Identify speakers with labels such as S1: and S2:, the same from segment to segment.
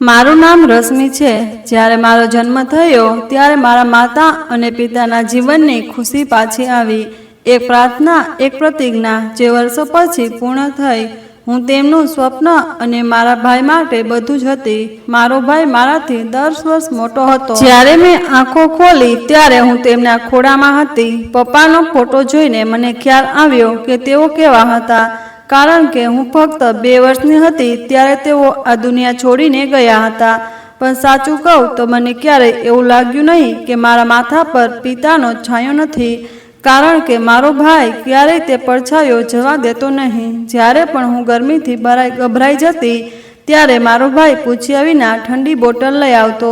S1: મારું નામ રશ્મિ છે। જ્યારે મારો જન્મ થયો ત્યારે મારા માતા અને પિતાના જીવનની ખુશી પાછી આવી। એક પ્રાર્થના, એક પ્રતિજ્ઞા જે વર્ષો પછી પૂર્ણ થઈ। હું તેમનું સ્વપ્ન અને મારા ભાઈ માટે બધું જ હતી। મારો ભાઈ મારાથી 10 વર્ષ મોટો હતો। જ્યારે મેં આંખો ખોલી ત્યારે હું તેમના ખોળામાં હતી। પપ્પાનો ફોટો જોઈને મને ખ્યાલ આવ્યો કે તેઓ કેવા હતા, કારણ કે હું ફક્ત 2 વર્ષની હતી ત્યારે તેઓ આ દુનિયા છોડીને ગયા હતા। પણ સાચું કહું તો મને ક્યારેય એવું લાગ્યું નહીં કે મારા માથા પર પિતાનો છાંયો નથી, કારણ કે મારો ભાઈ ક્યારેય તે પડછાયો જવા દેતો નહીં। જ્યારે પણ હું ગરમીથી ગભરાઈ જતી ત્યારે મારો ભાઈ પૂછ્યા વિના ઠંડી બોટલ લઈ આવતો।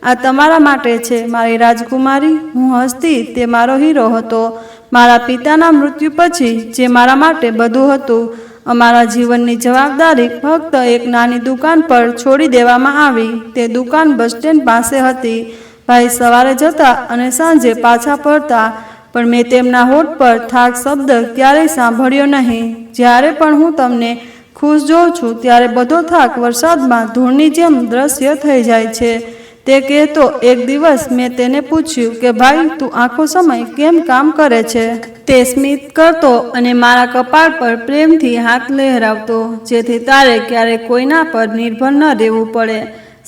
S1: આ તમારા માટે છે મારી રાજકુમારી। હું હસતી, તે મારો હીરો હતો। મારા પિતાના મૃત્યુ પછી જે મારા માટે બધું હતું, અમારા જીવનની જવાબદારી ફક્ત એક નાની દુકાન પર છોડી દેવામાં આવી। તે દુકાન બસ સ્ટેન્ડ પાસે હતી। ભાઈ સવારે જતા અને સાંજે પાછા ફરતા, પણ મેં તેમના હોઠ પર થાક શબ્દ ક્યારેય સાંભળ્યો નહીં। જ્યારે પણ હું તમને ખુશ જોઉં છું ત્યારે બધો થાક વરસાદમાં ધૂળની જેમ દ્રશ્ય થઈ જાય છે। તે કહેતો, એક દિવસ મેં તેને પૂછ્યું કે ભાઈ, તું આખો સમય કેમ કામ કરે છે? તે સ્મિત કરતો અને મારા કપાળ પર પ્રેમથી હાથ લહેરાવતો, જેથી તારે ક્યારેય કોઈના પર નિર્ભર ન રહેવું પડે।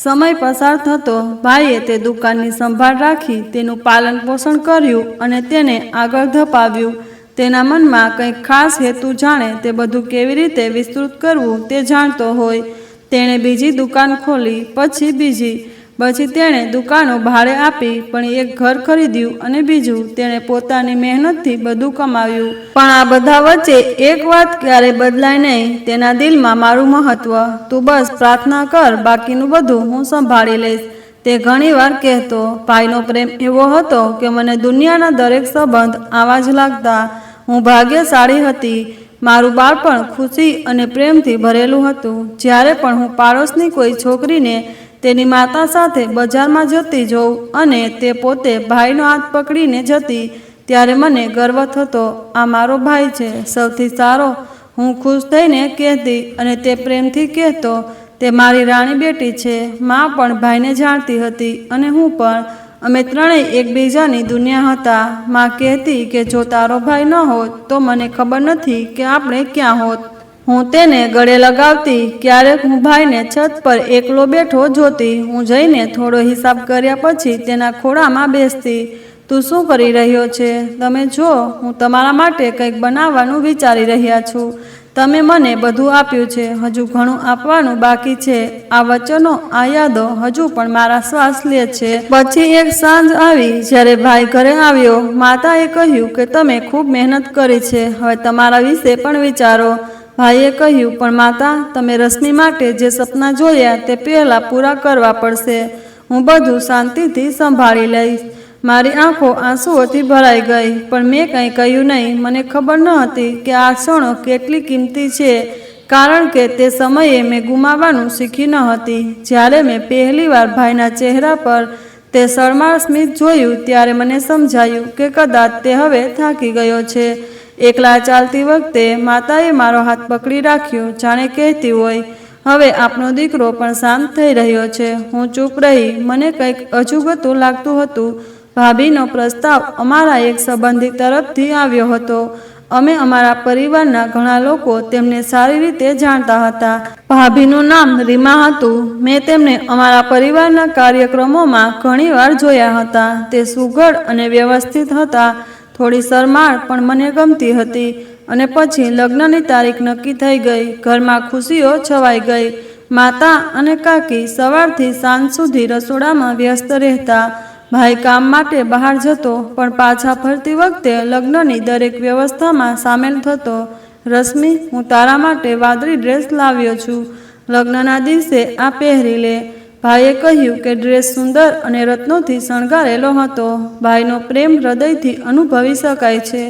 S1: સમય પસાર થતો, ભાઈએ તે દુકાનની સંભાળ રાખી, તેનું પાલન પોષણ કર્યું અને તેને આગળ ધપાવ્યું। તેના મનમાં કંઈક ખાસ હેતુ, જાણે તે બધું કેવી રીતે વિસ્તૃત કરવું તે જાણતો હોય। તેણે બીજી દુકાન ખોલી, પછી બીજી, પછી તેણે દુકાનો ભાડે આપી, પણ એક ઘર ખરીદ્યું અને બીજું, તેણે પોતાની મહેનતથી બધું કમાવ્યું। પણ આ બધા વચ્ચે એક વાત ક્યારેય બદલાય નહીં, તેના દિલમાં મારું મહત્વ। તું બસ પ્રાર્થના કર, બાકીનું બધું હું સંભાળી લઈશ, તે ઘણીવાર કહેતો। ભાઈનો પ્રેમ એવો હતો કે મને દુનિયાના દરેક સંબંધ આવા જ લાગતા। હું ભાગ્યશાળી હતી। મારું બાળપણ ખુશી અને પ્રેમથી ભરેલું હતું। જ્યારે પણ હું પાડોશની કોઈ છોકરીને તેની માતા સાથે બજારમાં જતી જોઉં અને તે પોતે ભાઈનો હાથ પકડીને જતી, ત્યારે મને ગર્વ થતો, આ મારો ભાઈ છે, સૌથી સારો। હું ખુશ થઈને કહેતી અને તે પ્રેમથી કહેતો, તે મારી રાણી બેટી છે। માં પણ ભાઈને જાણતી હતી અને હું પણ। અમે ત્રણેય એકબીજાની દુનિયા હતા। માં કહેતી કે જો તારો ભાઈ ન હોત તો મને ખબર નથી કે આપણે ક્યાં હોત। હું તેને ગળે લગાવતી। ક્યારેક હું ભાઈને છત પર એકલો બેઠો જોતી। હું જઈને થોડો હિસાબ કર્યા પછી તેના ખોળામાં બેસતી। તું શું કરી રહ્યો છે? તમે જો, હું તમારા માટે કંઈક બનાવવાનું વિચારી રહ્યા છું। તમે મને બધું આપ્યું છે, હજુ ઘણું આપવાનું બાકી છે। આ વચનો, આ યાદો હજુ પણ મારા શ્વાસ લે છે। પછી એક સાંજ આવી જ્યારે ભાઈ ઘરે આવ્યો। માતાએ કહ્યું કે તમે ખૂબ મહેનત કરી છે, હવે તમારા વિશે પણ વિચારો। ભાઈએ કહ્યું, પણ માતા, તમે રશ્મિ માટે જે સપના જોયા તે પહેલાં પૂરા કરવા પડશે। હું બધું શાંતિથી સંભાળી લઈશ। મારી આંખો આંસુઓથી ભરાઈ ગઈ, પણ મેં કંઈ કહ્યું નહીં। મને ખબર ન હતી કે આ ક્ષણો કેટલી કિંમતી છે, કારણ કે તે સમયે મેં ગુમાવવાનું શીખી ન હતી। જ્યારે મેં પહેલીવાર ભાઈના ચહેરા પર તે શરમાળ સ્મિત જોયું ત્યારે મને સમજાયું કે કદાચ તે હવે થાકી ગયો છે। એકલા ચાલતી વખતે માતાએ મારો હાથ પકડી રાખ્યો, જાણે કહેતી હોય, હવે આપણો દીકરો પણ શાંત થઈ રહ્યો છે। હું ચૂપ રહી। મને કંઈક અજુગતું લાગતું હતું। ભાભીનો પ્રસ્તાવ અમારા એક સંબંધી તરફથી આવ્યો હતો। અમે અમારા પરિવારના ઘણા લોકો તેમને સારી રીતે જાણતા હતા। ભાભીનું નામ રીમા હતું। મેં તેમને અમારા પરિવારના કાર્યક્રમોમાં ઘણીવાર જોયા હતા। તે સુઘડ અને વ્યવસ્થિત હતા, થોડી શરમાળ, પણ મને ગમતી હતી। અને પછી લગ્નની તારીખ નક્કી થઈ ગઈ। ઘરમાં ખુશીઓ છવાઈ ગઈ। માતા અને કાકી સવારથી સાંજ સુધી રસોડામાં વ્યસ્ત રહેતા। ભાઈ કામ માટે બહાર જતો, પણ પાછા ફરતી વખતે લગ્નની દરેક વ્યવસ્થામાં સામેલ થતો। રશ્મિ, હું તારા માટે વાદળી ડ્રેસ લાવ્યો છું, લગ્નના દિવસે આ પહેરી લે। ભાઈએ કહ્યું કે ડ્રેસ સુંદર અને રત્નોથી શણગારેલો હતો। ભાઈનો પ્રેમ હૃદયથી અનુભવી શકાય છે।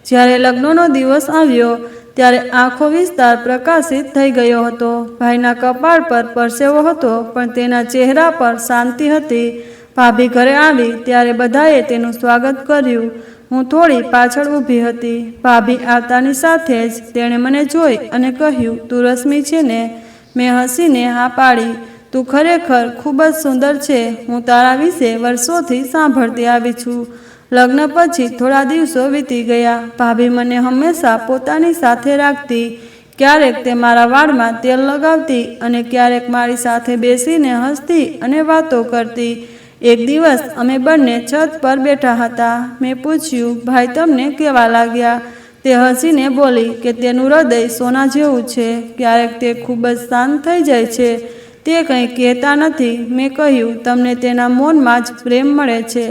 S1: જ્યારે લગ્નનો દિવસ આવ્યો ત્યારે આખો વિસ્તાર પ્રકાશિત થઈ ગયો હતો। ભાઈના કપાળ પર પરસેવો હતો, પણ તેના ચહેરા પર શાંતિ હતી। ભાભી ઘરે આવી ત્યારે બધાએ તેનું સ્વાગત કર્યું। હું થોડી પાછળ ઊભી હતી। ભાભી આવતાની સાથે જ તેણે મને જોઈ અને કહ્યું, તું રશ્મિ છે ને? મેં હસીને હા પાડી। તું ખરેખર ખૂબ જ સુંદર છે. હું તારા વિશે વર્ષોથી સાંભળતી આવી છું. લગ્ન પછી થોડા દિવસો વીતી ગયા. ભાભી મને હંમેશા પોતાની સાથે રાખતી. ક્યારેક તે મારા વાળમાં તેલ લગાવતી અને ક્યારેક મારી સાથે બેસીને હસતી અને વાતો કરતી. એક દિવસ અમે બંને છત પર બેઠા હતા. મેં પૂછ્યું, ભાઈ તમને કેવા લાગ્યા? તે હસીને બોલી કે તેનું હૃદય સોના જેવું છે. ક્યારેક તે ખૂબ જ શાંત થઈ જાય છે. તે કંઈ કહેતા નથી. મેં કહ્યું, તમને તેના મૌનમાં જ પ્રેમ મળે છે.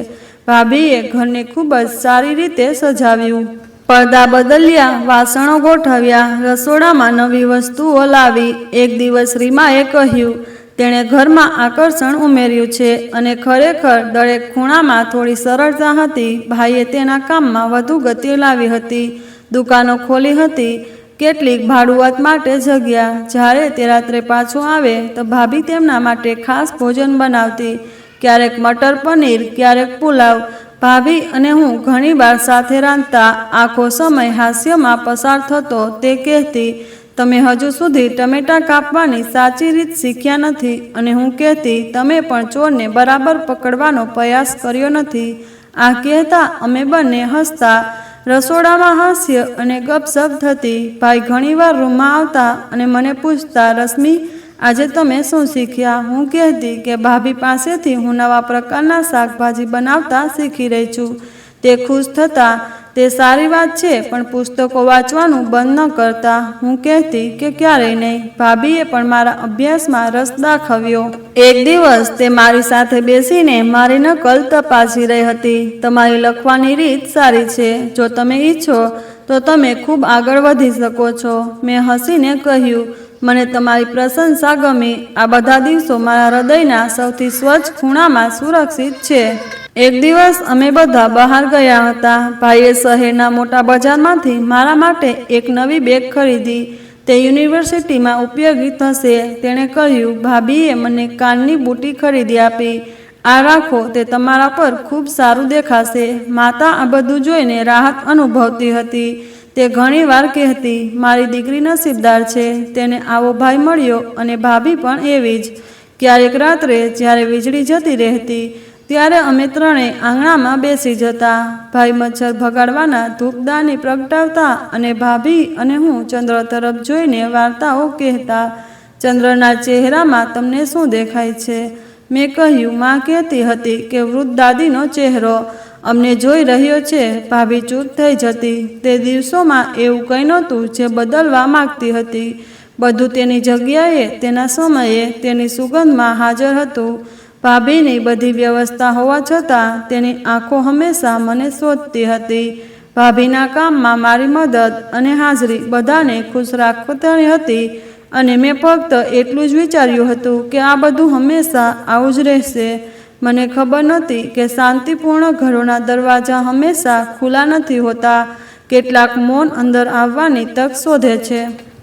S1: ભાભીએ ઘરને ખૂબ જ સારી રીતે સજાવ્યું. પડદા બદલ્યા, વાસણો ગોઠવ્યા, રસોડામાં નવી વસ્તુઓ લાવી. એક દિવસ રીમાએ કહ્યું, તેણે ઘરમાં આકર્ષણ ઉમેર્યું છે અને ખરેખર દરેક ખૂણામાં થોડી સરળતા હતી. ભાઈએ તેના કામમાં વધુ ગતિ લાવી હતી. દુકાનો ખોલી હતી, કેટલીક ભાડુઆત માટે જગ્યા. જ્યારે તે રાત્રે પાછો આવે તો ભાભી તેમના માટે ખાસ ભોજન બનાવતી. ક્યારેક મટર પનીર, ક્યારેક પુલાવ. ભાભી અને હું ઘણીવાર સાથે રાંધતા. આખો સમય હાસ્યમાં પસાર થતો. તે કહેતી, તમે હજુ સુધી ટમેટાં કાપવાની સાચી રીત શીખ્યા નથી. અને હું કહેતી, તમે પણ ચોરને બરાબર પકડવાનો પ્રયાસ કર્યો નથી. આ કહેતા અમે બંને હસતા. રસોડામાં હાસ્ય અને ગપસપ થતી. ભાઈ ઘણીવાર રૂમમાં આવતા અને મને પૂછતા, રશ્મિ, આજે તમે શું શીખ્યા? હું કહેતી કે ભાભી પાસેથી હું નવા પ્રકારના શાકભાજી બનાવતા શીખી રહી છું. તે ખુશ થતા. તે સારી વાત છે, પણ પુસ્તકો વાંચવાનું બંધ ન કરતા. હું કહેતી કે ક્યારેય નહીં. ભાભીએ પણ મારા અભ્યાસમાં રસ દાખવ્યો. એક દિવસ તે મારી સાથે બેસીને મારી નકલ તપાસી રહી હતી. તમારી લખવાની રીત સારી છે. જો તમે ઈચ્છો તો તમે ખૂબ આગળ વધી શકો છો. મેં હસીને કહ્યું, મને તમારી પ્રશંસા ગમી. આ બધા દિવસો મારા હૃદયના સૌથી સ્વચ્છ ખૂણામાં સુરક્ષિત છે. એક દિવસ અમે બધા બહાર ગયા હતા. ભાઈએ શહેરના મોટા બજારમાંથી મારા માટે એક નવી બેગ ખરીદી. તે યુનિવર્સિટીમાં ઉપયોગી થશે. તેણે કહ્યું, ભાભીએ મને કાનની બુટ્ટી ખરીદી આપી. આ રાખો, તે તમારા પર ખૂબ સારું દેખાશે. માતા આ બધું જોઈને રાહત અનુભવતી હતી. તે ઘણીવાર કહેતી, મારી દીકરી નસીબદાર છે. તેને આવો ભાઈ મળ્યો અને ભાભી પણ એવી જ. ક્યારેક રાત્રે જ્યારે વીજળી જતી રહેતી ત્યારે અમે ત્રણેય આંગણામાં બેસી જતા. ભાઈ મચ્છર ભગાડવાના ધૂપદાની પ્રગટાવતા અને ભાભી અને હું ચંદ્ર તરફ જોઈને વાર્તાઓ કહેતા. ચંદ્રના ચહેરામાં તમને શું દેખાય છે? મેં કહ્યું, માં કહેતી હતી કે વૃદ્ધ દાદીનો ચહેરો અમને જોઈ રહ્યો છે. ભાભી ચૂપ થઈ જતી. તે દિવસોમાં એવું કંઈ નહોતું જે બદલવા માંગતી હતી. બધું તેની જગ્યાએ, તેના સમયે, તેની સુગંધમાં હાજર હતું. ભાભીની બધી વ્યવસ્થા હોવા છતાં તેની આંખો હંમેશા મને શોધતી હતી. ભાભીના કામમાં મારી મદદ અને હાજરી બધાને ખુશ રાખતી હતી. અને મેં ફક્ત એટલું જ વિચાર્યું હતું કે આ બધું હંમેશા આવું જ રહેશે. મને ખબર નહોતી કે શાંતિપૂર્ણ ઘરોના દરવાજા હંમેશા ખુલ્લા નથી હોતા. કેટલાક મૌન અંદર આવવાની તક શોધે છે.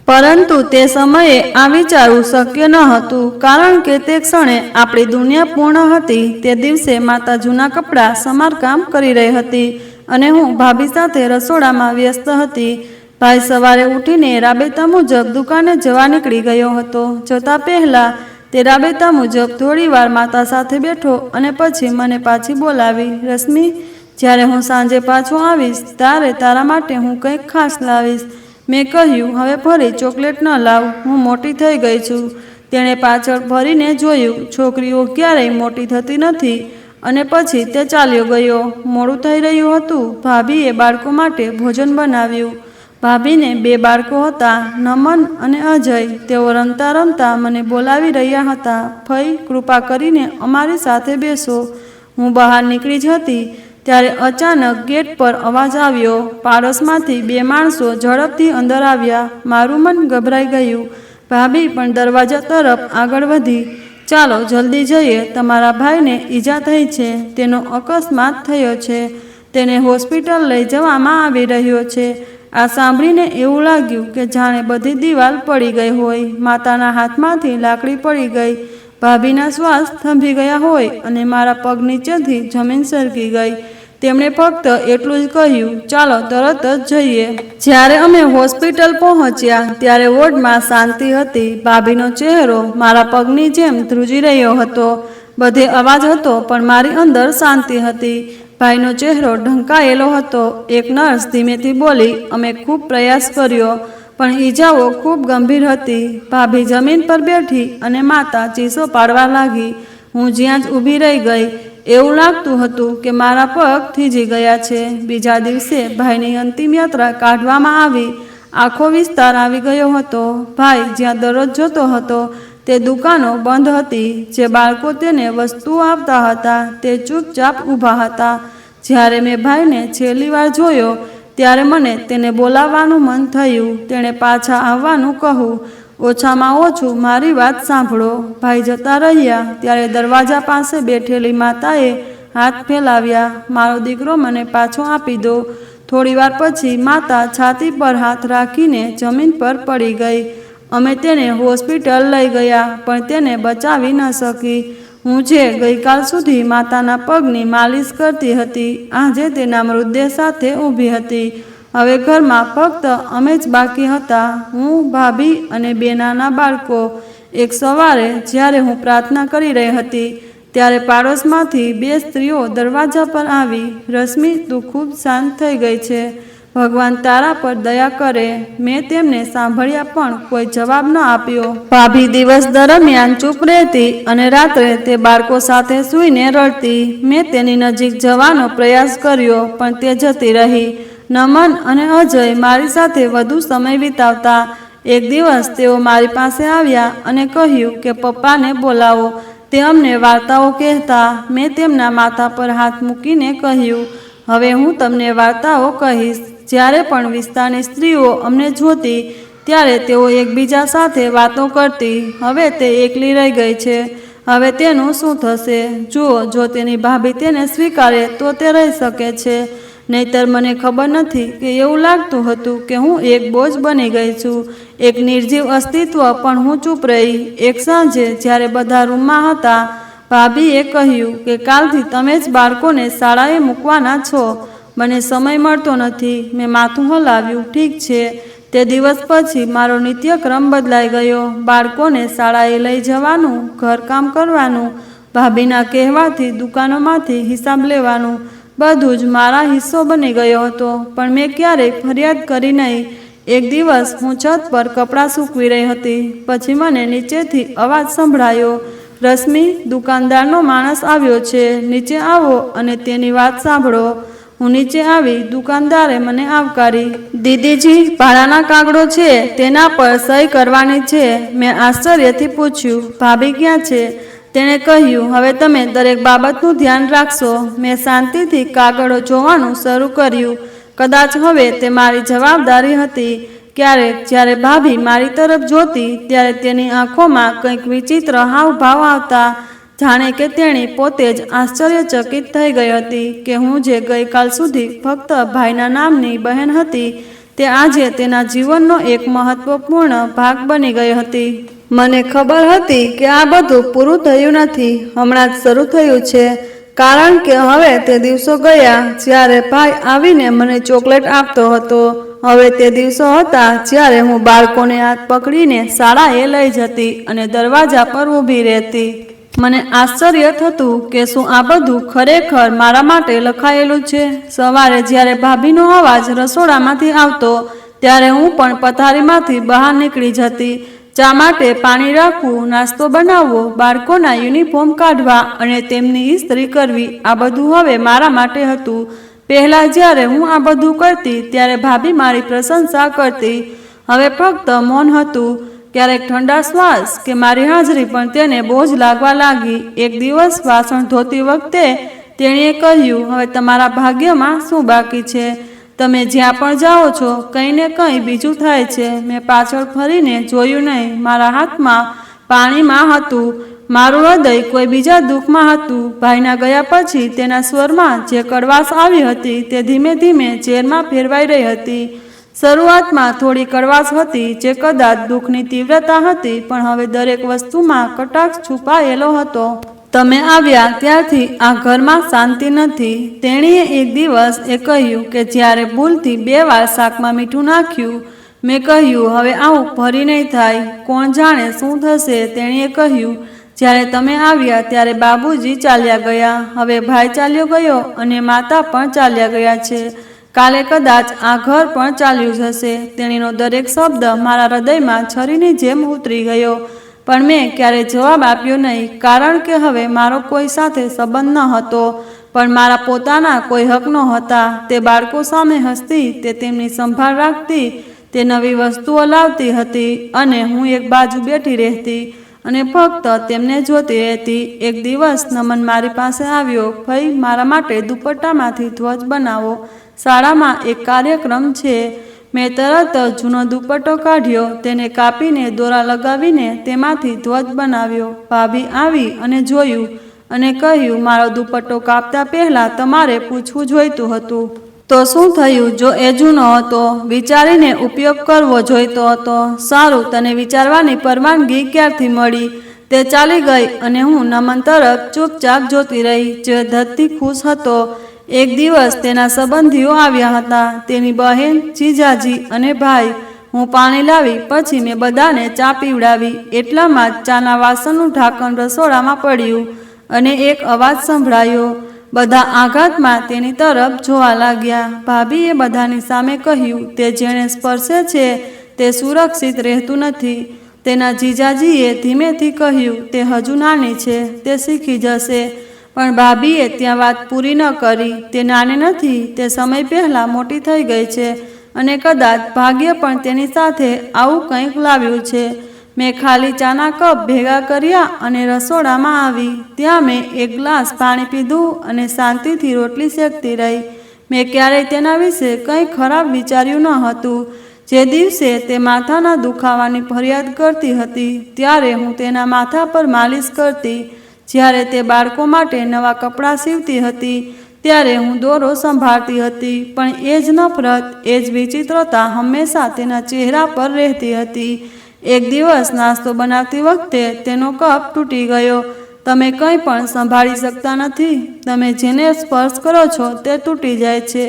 S1: પરંતુ તે સમયે આ વિચારવું શક્ય ન હતું, કારણ કે તે ક્ષણે આપણી દુનિયા પૂર્ણ હતી. તે દિવસે માતા જૂના કપડાં સમારકામ કરી રહી હતી અને હું ભાભી સાથે રસોડામાં વ્યસ્ત હતી. ભાઈ સવારે ઉઠીને રાબેતા મુજબ દુકાને જવા નીકળી ગયો હતો. જતા પહેલા તે રાબેતા મુજબ થોડીવાર માતા સાથે બેઠો અને પછી મને પાછી બોલાવી, રશ્મિ, જ્યારે હું સાંજે પાછો આવીશ ત્યારે તારા માટે હું કંઈક ખાસ લાવીશ. મેં કહ્યું, હવે ફરી ચોકલેટ ન લાવ, હું મોટી થઈ ગઈ છું. તેણે પાછળ ફરીને જોયું. છોકરીઓ ક્યારેય મોટી થતી નથી. અને પછી તે ચાલ્યો ગયો. મોડું થઈ રહ્યું હતું. ભાભીએ બાળકો માટે ભોજન બનાવ્યું. ભાભીને 2 બાળકો હતા, નમન અને અજય. તેઓ રમતા રમતા મને બોલાવી રહ્યા હતા, ફઈ, કૃપા કરીને અમારી સાથે બેસો. હું બહાર નીકળી જ હતી ત્યારે અચાનક ગેટ પર અવાજ આવ્યો. પાડોશમાંથી 2 માણસો ઝડપથી અંદર આવ્યા. મારું મન ગભરાઈ ગયું. ભાભી પણ દરવાજા તરફ આગળ વધી. ચાલો જલ્દી જઈએ, તમારા ભાઈને ઈજા થઈ છે. તેનો અકસ્માત થયો છે. તેને હોસ્પિટલ લઈ જવામાં આવી રહ્યો છે. આ સાંભળીને એવું લાગ્યું કે જાણે બધી દિવાલ પડી ગઈ હોય. માતાના હાથમાંથી લાકડી પડી ગઈ. ભાભીના શ્વાસ થંભી ગયા હોય અને મારા પગ નીચેથી જમીન સરકી ગઈ. તેમણે ફક્ત એટલું જ કહ્યું, ચાલો તરત જ જઈએ. જ્યારે અમે હોસ્પિટલ પહોંચ્યા ત્યારે વોર્ડમાં શાંતિ હતી. ભાભીનો ચહેરો મારા પગની જેમ ધ્રુજી રહ્યો હતો. બધે અવાજ હતો પણ મારી અંદર શાંતિ હતી. ભાઈનો ચહેરો ઢંકાયેલો હતો. એક નર્સ ધીમેથી બોલી, અમે ખૂબ પ્રયાસ કર્યો પણ ઈજાઓ ખૂબ ગંભીર હતી. ભાભી જમીન પર બેઠી અને માતા ચીસો પાડવા લાગી. હું જ્યાં જ ઊભી રહી ગઈ. એવું લાગતું હતું કે મારા પગ થીજી ગયા છે. બીજા દિવસે ભાઈની અંતિમ યાત્રા કાઢવામાં આવી. આખો વિસ્તાર આવી ગયો હતો. ભાઈ જ્યાં દરરોજ જતો હતો તે દુકાનો બંધ હતી. જે બાળકો તેને વસ્તુઓ આપતા હતા તે ચૂપચાપ ઊભા હતા. જ્યારે મેં ભાઈને છેલ્લી વાર જોયો ત્યારે મને તેને બોલાવવાનું મન થયું. તેણે પાછા આવવાનું કહું. ઓછામાં ઓછું મારી વાત સાંભળો. ભાઈ જતા રહ્યા ત્યારે દરવાજા પાસે બેઠેલી માતાએ હાથ ફેલાવ્યા. મારો દીકરો મને પાછો આપી દો. થોડીવાર પછી માતા છાતી પર હાથ રાખીને જમીન પર પડી ગઈ. અમે તેને હોસ્પિટલ લઈ ગયા પણ તેને બચાવી ન શકી. હું જે ગઈકાલ સુધી માતાના પગની માલિશ કરતી હતી આજે તેના મૃતદેહ સાથે ઊભી હતી. હવે ઘરમાં ફક્ત અમે જ બાકી હતા. હું, ભાભી અને બે નાના બાળકો. એક સવારે જ્યારે હું પ્રાર્થના કરી રહી હતી ત્યારે પાડોશમાંથી બે સ્ત્રીઓ દરવાજા પર આવી. રશ્મિ, તું ખૂબ શાંત થઈ ગઈ છે. ભગવાન તારા પર દયા કરે. મેં તેમને સાંભળ્યા પણ કોઈ જવાબ ન આપ્યો. ભાભી દિવસ દરમિયાન ચૂપ રહેતી અને રાત્રે તે બાળકો સાથે સૂઈને રડતી. મેં તેની નજીક જવાનો પ્રયાસ કર્યો પણ તે જતી રહી. નમન અને અજય મારી સાથે વધુ સમય વિતાવતા. એક દિવસ તેઓ મારી પાસે આવ્યા અને કહ્યું કે પપ્પાને બોલાવો. તે અમને વાર્તાઓ કહેતા. મેં તેમના માથા પર હાથ મૂકીને કહ્યું, હવે હું તમને વાર્તાઓ કહીશ. જ્યારે પણ વિસ્તારની સ્ત્રીઓ અમને જોતી ત્યારે તેઓ એકબીજા સાથે વાતો કરતી. હવે તે એકલી રહી ગઈ છે. હવે તેનું શું થશે? જુઓ, જો તેની ભાભી તેને સ્વીકારે તો તે રહી શકે છે. નહીતર મને ખબર નથી કે એવું લાગતું હતું કે હું એક બોજ બની ગઈ છું, એક નિર્જીવ અસ્તિત્વ. પણ હું ચૂપ રહી. એક સાંજે જ્યારે બધા રૂમમાં હતા ભાભીએ કહ્યું કે કાલથી તમે જ બાળકોને શાળાએ મૂકવાના છો. મને સમય મળતો નથી. મેં માથું હલાવ્યું. ઠીક છે. તે દિવસ પછી મારો નિત્યક્રમ બદલાઈ ગયો. બાળકોને શાળાએ લઈ જવાનું, ઘરકામ કરવાનું, ભાભીના કહેવાથી દુકાનોમાંથી હિસાબ લેવાનું, બધું જ મારા હિસ્સો બની ગયો હતો. પણ મેં ક્યારેય ફરિયાદ કરી નહીં. એક દિવસ હું છત પર કપડાં સૂકવી રહી હતી. પછી મને નીચેથી અવાજ સંભળાયો, રશ્મિ, દુકાનદારનો માણસ આવ્યો છે. નીચે આવો અને તેની વાત સાંભળો. હું નીચે આવી. દુકાનદારે મને આવકારી. દીદીજી, ભાડાના કાગળો છે, તેના પર સહી કરવાની છે. મેં આશ્ચર્યથી પૂછ્યું, ભાભી ક્યાં છે? તેણે કહ્યું, હવે તમે દરેક બાબતનું ધ્યાન રાખશો. મેં શાંતિથી કાગળો જોવાનું શરૂ કર્યું. કદાચ હવે તે મારી જવાબદારી હતી. ક્યારેક જ્યારે ભાભી મારી તરફ જોતી ત્યારે તેની આંખોમાં કંઈક વિચિત્ર હાવભાવ આવતા. જાણે કે તેણી પોતે જ આશ્ચર્યચકિત થઈ ગઈ હતી કે હું જે ગઈકાલ સુધી ફક્ત ભાઈના નામની બહેન હતી તે આજે તેના જીવનનો એક મહત્વપૂર્ણ ભાગ બની ગઈ હતી. મને ખબર હતી કે આ બધું પૂરું થયું નથી, હમણાં જ શરૂ થયું છે. કારણ કે હવે તે દિવસો ગયા જ્યારે ભાઈ આવીને મને ચોકલેટ આપતો હતો. હવે તે દિવસો હતા જ્યારે હું બાળકોને હાથ પકડીને શાળાએ લઈ જતી અને દરવાજા પર ઊભી રહેતી. મને આશ્ચર્ય થતું કે શું આ બધું ખરેખર મારા માટે લખાયેલું છે. સવારે જ્યારે ભાભીનો અવાજ રસોડામાંથી આવતો ત્યારે હું પણ પથારીમાંથી બહાર નીકળી જતી. ચા માટે પાણી રાખવું, નાસ્તો બનાવવો, બાળકોના યુનિફોર્મ કાઢવા અને તેમની ઇસ્ત્રી કરવી, આ બધું હવે મારા માટે હતું. પહેલાં જ્યારે હું આ બધું કરતી ત્યારે ભાભી મારી પ્રશંસા કરતી. હવે ફક્ત મૌન હતું. ક્યારેક ઠંડા શ્વાસ કે મારી હાજરી પણ તેને બોજ લાગવા લાગી. એક દિવસ વાસણ ધોતી વખતે તેણીએ કહ્યું, હવે તમારા ભાગ્યમાં શું બાકી છે? તમે જ્યાં પણ જાઓ છો કંઈ ને કંઈ બીજું થાય છે. મેં પાછળ ફરીને જોયું નહીં. મારા હાથમાં પાણીમાં હતું. મારું હૃદય કોઈ બીજા દુઃખમાં હતું. ભાઈના ગયા પછી તેના સ્વરમાં જે કડવાશ આવી હતી તે ધીમે ધીમે ઝેરમાં ફેરવાઈ રહી હતી. શરૂઆતમાં થોડી કડવાશ હતી જે કદાચ દુઃખની તીવ્રતા હતી, પણ હવે દરેક વસ્તુમાં કટાક્ષ છુપાયેલો હતો. તમે આવ્યા ત્યારથી આ ઘરમાં શાંતિ નથી. તેણીએ એક દિવસ એ કહ્યું કે જ્યારે ભૂલથી 2 વાર શાકમાં મીઠું નાખ્યું. મેં કહ્યું હવે આવું ફરી નહીં થાય. કોણ જાણે શું થશે. તેણીએ કહ્યું જ્યારે તમે આવ્યા ત્યારે બાબુજી ચાલ્યા ગયા, હવે ભાઈ ચાલ્યો ગયો અને માતા પણ ચાલ્યા ગયા છે. કાલે કદાચ આ ઘર પણ ચાલ્યું જશે. તેણીનો દરેક શબ્દ મારા હૃદયમાં છરીની જેમ ઉતરી ગયો. પણ મેં ક્યારેય જવાબ આપ્યો નહીં, કારણ કે હવે મારો કોઈ સાથે સંબંધ ન હતો, પણ મારા પોતાના કોઈ હક નહોતા. તે બાળકો સામે હસતી, તે તેમની સંભાળ રાખતી, તે નવી વસ્તુઓ લાવતી હતી અને હું એક બાજુ બેઠી રહેતી અને ફક્ત તેમને જોતી રહેતી. એક દિવસ નમન મારી પાસે આવ્યો. ભાઈ, મારા માટે દુપટ્ટામાંથી ધ્વજ બનાવો, શાળામાં એક કાર્યક્રમ છે. મેં તરત જ જૂનો દુપટ્ટો કાઢ્યો, તેને કાપીને દોરા લગાવીને તેમાંથી ધ્વજ બનાવ્યો. ભાભી આવી અને જોયું અને કહ્યું મારો દુપટ્ટો કાપતા પહેલાં તમારે પૂછવું જોઈતું હતું. તો શું થયું જો એ જૂનો હતો? વિચારીને ઉપયોગ કરવો જોઈતો હતો. સારું, તને વિચારવાની પરવાનગી ક્યારથી મળી? તે ચાલી ગઈ અને હું નમન તરફ ચૂપચાપ જોતી રહી, જે ધરતી ખુશ હતો. એક દિવસ તેના સંબંધીઓ આવ્યા હતા, તેની બહેન, જીજાજી અને ભાઈ. હું પાણી લાવી પછી મેં બધાને ચા પીવડાવી. એટલામાં જ ચાના વાસણનું ઢાંકણ રસોડામાં પડ્યું અને એક અવાજ સંભળાયો. બધા આઘાતમાં તેની તરફ જોવા લાગ્યા. ભાભીએ બધાની સામે કહ્યું તે જેણે સ્પર્શે છે તે સુરક્ષિત રહેતું નથી. તેના જીજાજીએ ધીમેથી કહ્યું તે હજુ નાની છે, તે શીખી જશે. પણ ભાભીએ ત્યાં વાત પૂરી ન કરી. તે નાની નથી, તે સમય પહેલાં મોટી થઈ ગઈ છે અને કદાચ ભાગ્ય પણ તેની સાથે આવું કંઈક લાવ્યું છે. મેં ખાલી ચાના કપ ભેગા કર્યા અને રસોડામાં આવી. ત્યાં મેં એક ગ્લાસ પાણી પીધું અને શાંતિથી રોટલી શેકતી રહી. મેં ક્યારેય તેના વિશે કંઈ ખરાબ વિચાર્યું ન હતું. જે દિવસે તે માથાના દુખાવાની ફરિયાદ કરતી હતી ત્યારે હું તેના માથા પર માલિશ કરતી. જ્યારે તે બાળકો માટે નવા કપડાં સીવતી હતી ત્યારે હું દોરો સંભાળતી હતી. પણ એ જ નફરત, એ જ વિચિત્રતા હંમેશા તેના ચહેરા પર રહેતી હતી. એક દિવસ નાસ્તો બનાવતી વખતે તેનો કપ તૂટી ગયો. તમે કંઈ પણ સંભાળી શકતા નથી. તમે જેને સ્પર્શ કરો છો તે તૂટી જાય છે.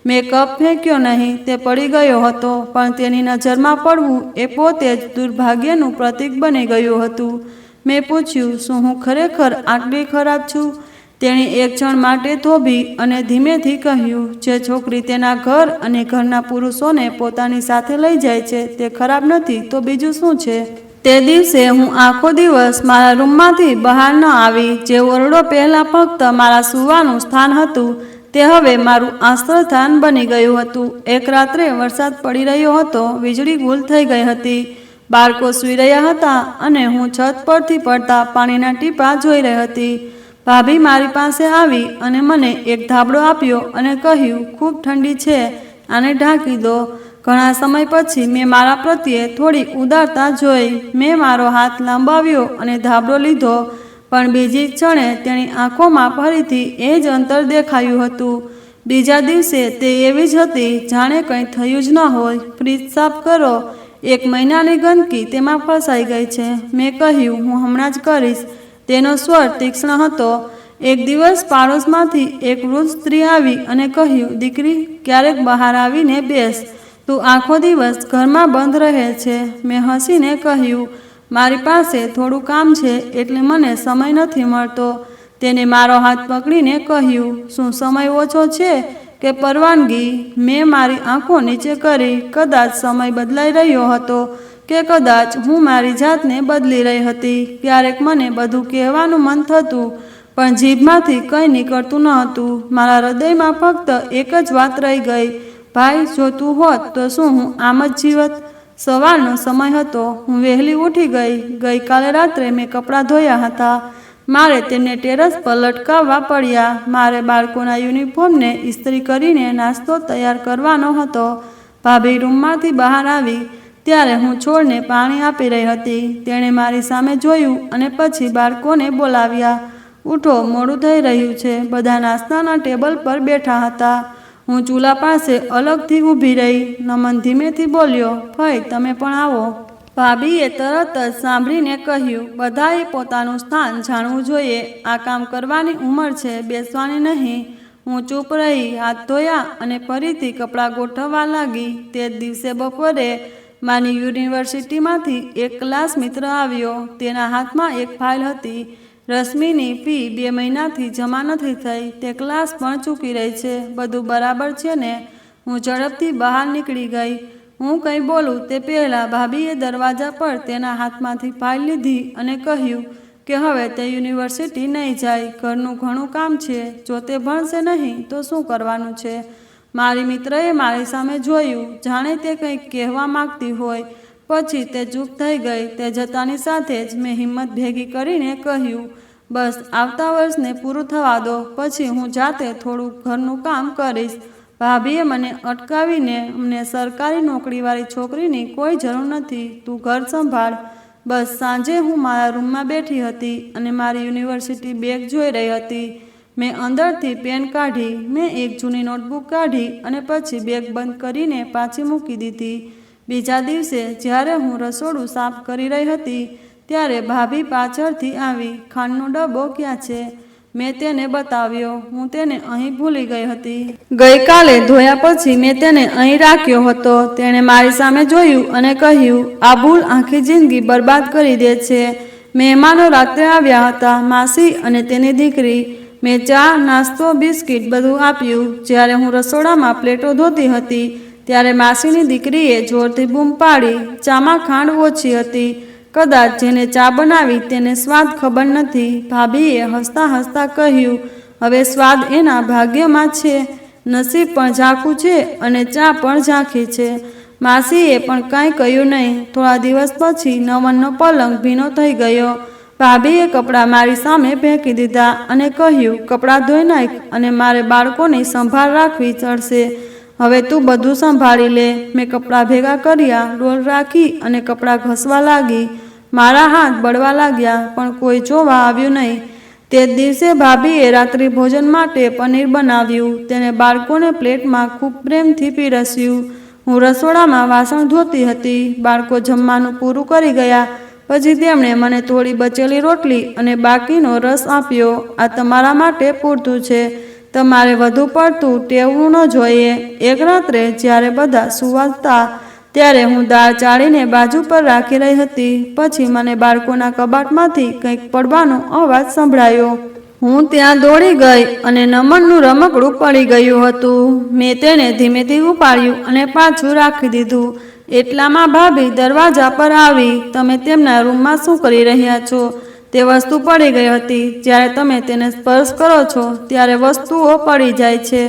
S1: મેં કપ ફેંક્યો નહીં, તે પડી ગયો હતો, પણ તેની નજરમાં પડવું એ પોતે જ દુર્ભાગ્યનું પ્રતીક બની ગયું હતું. મેં પૂછ્યું શું હું ખરેખર આટલી ખરાબ છું? તેણી એક ક્ષણ માટે થોભી અને ધીમેથી કહ્યું જે છોકરી તેના ઘર અને ઘરના પુરુષોને પોતાની સાથે લઈ જાય છે તે ખરાબ નથી તો બીજું શું છે? તે દિવસે હું આખો દિવસ મારા રૂમમાંથી બહાર ન આવી. જે ઓરડો પહેલાં ફક્ત મારા સૂવાનું સ્થાન હતું તે હવે મારું આશ્રયસ્થાન બની ગયું હતું. એક રાત્રે વરસાદ પડી રહ્યો હતો, વીજળી ગુલ થઈ ગઈ હતી, બાળકો સૂઈ રહ્યા હતા અને હું છત પરથી પડતા પાણીના ટીપાં જોઈ રહી હતી. ભાભી મારી પાસે આવી અને મને એક ધાબળો આપ્યો અને કહ્યું ખૂબ ઠંડી છે, આને ઢાંકી દો. ઘણા સમય પછી મેં મારા પ્રત્યે થોડી ઉદારતા જોઈ. મેં મારો હાથ લંબાવ્યો અને ધાબળો લીધો, પણ બીજી ક્ષણે તેની આંખોમાં ફરીથી એ જ અંતર દેખાયું હતું. બીજા દિવસે તે એવી જ હતી જાણે કંઈ થયું જ ન હોય. ફ્રીજ સાફ કરો, 1 મહિનાની ગંદકી તેમાં ફસાઈ ગઈ છે. મેં કહ્યું હું હમણાં જ કરીશ. તેનો સ્વર તીક્ષ્ણ હતો. એક દિવસ પાડોશમાંથી એક વૃદ્ધ સ્ત્રી આવી અને કહ્યું દીકરી, ક્યારેક બહાર આવીને બેસ, તું આખો દિવસ ઘરમાં બંધ રહે છે. મેં હસીને કહ્યું મારી પાસે થોડું કામ છે એટલે મને સમય નથી મળતો. તેને મારો હાથ પકડીને કહ્યું શું સમય ઓછો છે કે પરવાનગી? મેં મારી આંખો નીચે કરી. કદાચ સમય બદલાઈ રહ્યો હતો કે કદાચ હું મારી જાતને બદલી રહી હતી. ક્યારેક મને બધું કહેવાનું મન થતું પણ જીભમાંથી કંઈ નીકળતું ન હતું. મારા હૃદયમાં ફક્ત એક જ વાત રહી ગઈ, ભાઈ જો તું હોત તો શું હું આમ જ જીવત? સવારનો સમય હતો. હું વહેલી ઉઠી ગઈ. ગઈકાલે રાત્રે મેં કપડાં ધોયા હતા. મારે તેમને ટેરેસ પર લટકાવવા પડ્યા. મારે બાળકોના યુનિફોર્મને ઇસ્ત્રી કરીને નાસ્તો તૈયાર કરવાનો હતો. ભાભી રૂમમાંથી બહાર આવી ત્યારે હું છોડને પાણી આપી રહી હતી. તેણે મારી સામે જોયું અને પછી બાળકોને બોલાવ્યા. ઉઠો, મોડું થઈ રહ્યું છે. બધા નાસ્તાના ટેબલ પર બેઠા હતા. હું ચૂલા પાસે અલગથી ઊભી રહી. નમન ધીમેથી બોલ્યો, ભાઈ તમે પણ આવો. ભાભીએ તરત જ સાંભળીને કહ્યું, બધાએ પોતાનું સ્થાન જાણવું જોઈએ. આ કામ કરવાની ઉંમર છે, બેસવાની નહીં. હું ચૂપ રહી, હાથ ધોયા અને ફરીથી કપડાં ગોઠવવા લાગી. તે જ દિવસે બપોરે મારી યુનિવર્સિટીમાંથી એક ક્લાસ મિત્ર આવ્યો. તેના હાથમાં એક ફાઇલ હતી. રશ્મિની ફી 2 મહિનાથી જમા નથી થઈ. તે ક્લાસ પણ ચૂકી રહી છે. બધું બરાબર છે ને? હું ઝડપથી બહાર નીકળી ગઈ. હું કંઈ બોલું તે પહેલાં ભાભીએ દરવાજા પર તેના હાથમાંથી ફાઇલ લીધી અને કહ્યું કે હવે તે યુનિવર્સિટી નહીં જાય. ઘરનું ઘણું કામ છે. જો તે ભણશે નહીં તો શું કરવાનું છે? મારી મિત્રએ મારી સામે જોયું, જાણે તે કંઈક કહેવા માંગતી હોય. પછી તે ચૂપ થઈ ગઈ. તે જતાની સાથે જ મેં હિંમત ભેગી કરીને કહ્યું, બસ આવતા વર્ષને પૂરું થવા દો, પછી હું જાતે થોડું ઘરનું કામ કરીશ. ભાભીએ મને અટકાવીને, અમને સરકારી નોકરીવાળી છોકરીની કોઈ જરૂર નથી. તું ઘર સંભાળ. બસ સાંજે હું મારા રૂમમાં બેઠી હતી અને મારી યુનિવર્સિટી બેગ જોઈ રહી હતી. મેં અંદરથી પેન કાઢી. મેં એક જૂની નોટબુક કાઢી અને પછી બેગ બંધ કરીને પાછી મૂકી દીધી. બીજા દિવસે જ્યારે હું રસોડું સાફ કરી રહી હતી ત્યારે ભાભી પાછળથી આવી. ખાંડનો ડબ્બો ક્યાં છે? મેં તેને બતાવ્યો. હું તેને અહીં ભૂલી ગઈ હતી. ગઈકાલે ધોયા પછી મેં તેને અહીં રાખ્યો હતો. તેણે મારી સામે જોયું અને કહ્યું, આ ભૂલ આખી જિંદગી બરબાદ કરી દે છે. મહેમાનો રાત્રે આવ્યા હતા, માસી અને તેની દીકરી. મેં ચા, નાસ્તો, બિસ્કિટ બધું આપ્યું. જ્યારે હું રસોડામાં પ્લેટો ધોતી હતી ત્યારે માસીની દીકરીએ જોરથી બૂમ પાડી. ચામાં ખાંડ ઓછી હતી. કદાચ જેને ચા બનાવી તેને સ્વાદ ખબર નથી. ભાભીએ હસતા હસતા કહ્યું, હવે સ્વાદ એના ભાગ્યમાં છે. નસીબ પણ ઝાંખું છે અને ચા પણ ઝાંખી છે. માસીએ પણ કાંઈ કહ્યું નહીં. થોડા દિવસ પછી નવનનો પલંગ ભીનો થઈ ગયો. ભાભીએ કપડાં મારી સામે ફેંકી દીધા અને કહ્યું, કપડાં ધોઈ નાખ અને મારે બાળકોની સંભાળ રાખવી ચડશે. હવે તું બધું સંભાળી લે. મેં કપડાં ભેગા કર્યા, ડોલ રાખી અને કપડાં ઘસવા લાગી. મારા હાથ બળવા લાગ્યા પણ કોઈ જોવા આવ્યું નહીં. તે જ દિવસે ભાભીએ રાત્રિ ભોજન માટે પનીર બનાવ્યું. તેને બાળકોને પ્લેટમાં ખૂબ પ્રેમથી પીરસ્યું. હું રસોડામાં વાસણ ધોતી હતી. બાળકો જમવાનું પૂરું કરી ગયા પછી તેમણે મને થોડી બચેલી રોટલી અને બાકીનો રસ આપ્યો. આ તમારા માટે પૂરતું છે. તમારે વધુ પડતું ટેવવું ન જોઈએ. એક રાત્રે જ્યારે બધા સૂતા ત્યારે હું દાળ ચાળીને બાજુ પર રાખી રહી હતી. પછી મને બાળકોના કબાટમાંથી કંઈક પડવાનો અવાજ સંભળાયો. હું ત્યાં દોડી ગઈ અને નમનનું રમકડું પડી ગયું હતું. મેં તેને ધીમેથી ઉપાડ્યું અને પાછું રાખી દીધું. એટલામાં ભાભી દરવાજા પર આવી. તમે તેમના રૂમમાં શું કરી રહ્યા છો? તે વસ્તુ પડી ગઈ હતી. જ્યારે તમે તેને સ્પર્શ કરો છો ત્યારે વસ્તુઓ પડી જાય છે.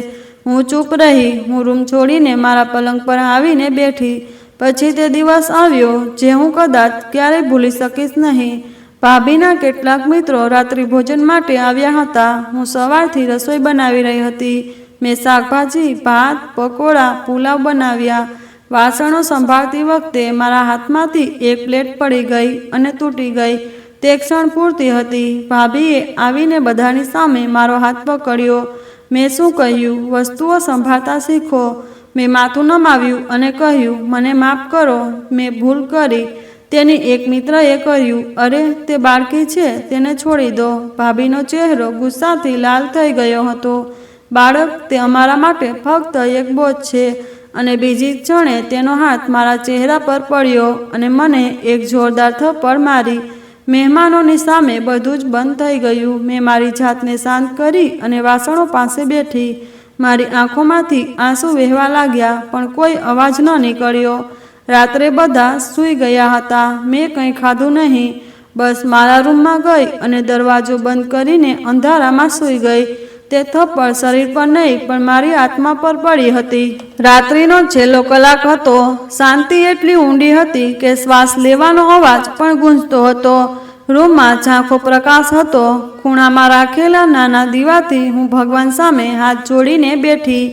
S1: હું ચૂપ રહી. હું રૂમ છોડીને મારા પલંગ પર આવીને બેઠી. પછી તે દિવસ આવ્યો જે હું કદાચ ક્યારેય ભૂલી શકીશ નહીં. ભાભીના કેટલાક મિત્રો રાત્રિ ભોજન માટે આવ્યા હતા. હું સવારથી રસોઈ બનાવી રહી હતી. મેં શાકભાજી, ભાત, પકોડા, પુલાવ બનાવ્યા. વાસણો સંભાળતી વખતે મારા હાથમાંથી એક પ્લેટ પડી ગઈ અને તૂટી ગઈ. તે ક્ષણ પૂરતી હતી. ભાભીએ આવીને બધાની સામે મારો હાથ પકડ્યો. મેં શું કહ્યું? વસ્તુઓ સંભાળતા શીખો. મેં માથું નમાવ્યું અને કહ્યું, મને માફ કરો, મેં ભૂલ કરી. તેની એક મિત્રએ કહ્યું, અરે તે બાળકી છે, તેને છોડી દો. ભાભીનો ચહેરો ગુસ્સાથી લાલ થઈ ગયો હતો. બાળક, તે અમારા માટે ફક્ત એક બોજ છે. અને બીજી ક્ષણે તેનો હાથ મારા ચહેરા પર પડ્યો અને મને એક જોરદાર થપ્પડ મારી. મહેમાનોની સામે બધું જ બંધ થઈ ગયું. મેં મારી જાતને શાંત કરી અને વાસણો પાસે બેઠી. મારી આંખોમાંથી આંસુ વહેવા લાગ્યા પણ કોઈ અવાજ ન નીકળ્યો. રાત્રે બધા સૂઈ ગયા હતા. મેં કંઈ ખાધું નહીં. બસ મારા રૂમમાં ગઈ અને દરવાજો બંધ કરીને અંધારામાં સૂઈ ગઈ. તે થપ્પડ શરીર પર નહીં પણ મારી આત્મા પર પડી હતી. રાત્રિનો છેલ્લો કલાક હતો. શાંતિ એટલી ઊંડી હતી કે શ્વાસ લેવાનો અવાજ પણ ગૂંજતો હતો. રૂમમાં ઝાંખો પ્રકાશ હતો. ખૂણામાં રાખેલા નાના દીવાથી હું ભગવાન સામે હાથ જોડીને બેઠી.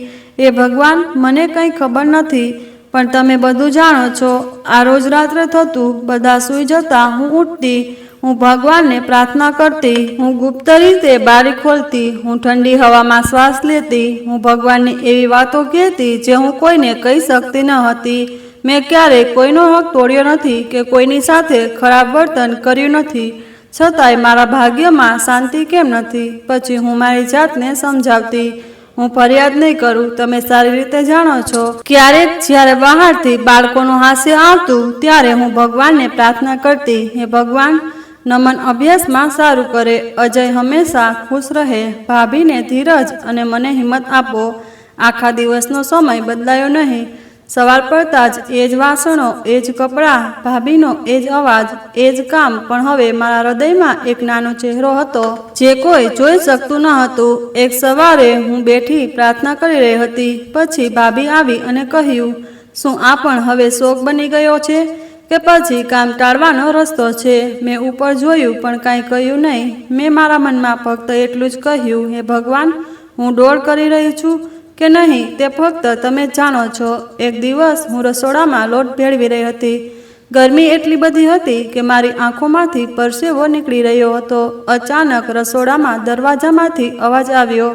S1: એ ભગવાન, મને કંઈ ખબર નથી પણ તમે બધું જાણો છો. આ રોજ રાત્રે થતું. બધા સૂઈ જતા હું ઉઠતી. હું ભગવાનને પ્રાર્થના કરતી. હું ગુપ્ત રીતે બારી ખોલતી. હું ઠંડી હવામાં શ્વાસ લેતી. હું ભગવાનને એવી વાતો કહેતી જે હું કોઈને કહી શકતી ન હતી. મેં ક્યારેય કોઈનો હક તોડ્યો નથી કે કોઈની સાથે ખરાબ વર્તન કર્યું નથી. છતાંય મારા ભાગ્યમાં શાંતિ કેમ નથી? પછી હું મારી જાતને સમજાવતી, હું ફરિયાદ નહીં કરું, તમે સારી રીતે જાણો છો. ક્યારેક જ્યારે બહારથી બાળકોનું હાસ્ય આવતું ત્યારે હું ભગવાનને પ્રાર્થના કરતી, હે ભગવાન, નમન અભ્યાસમાં સારું કરે, અજય હંમેશા ખુશ રહે, ભાભીને ધીરજ અને મને હિંમત આપો. આખા દિવસનો સમય બદલાયો નહીં. સવાર પડતા જ એ જ વાસણો, એ જ કપડાં, ભાભીનો એ જ અવાજ, એ જ કામ. પણ હવે મારા હૃદયમાં એક નાનો ચહેરો હતો જે કોઈ જોઈ શકતું ન હતું. એક સવારે હું બેઠી પ્રાર્થના કરી રહી હતી. પછી ભાભી આવી અને કહ્યું, શું આ પણ હવે શોખ બની ગયો છે કે પછી કામ ટાળવાનો રસ્તો છે? મેં ઉપર જોયું પણ કાંઈ કહ્યું નહીં. મેં મારા મનમાં ફક્ત એટલું જ કહ્યું, હે ભગવાન, હું ડોળ કરી રહી છું કે નહીં તે ફક્ત તમે જ જાણો છો. એક દિવસ હું રસોડામાં લોટ ભેળવી રહી હતી. ગરમી એટલી બધી હતી કે મારી આંખોમાંથી પરસેવો નીકળી રહ્યો હતો. અચાનક રસોડામાં દરવાજામાંથી અવાજ આવ્યો,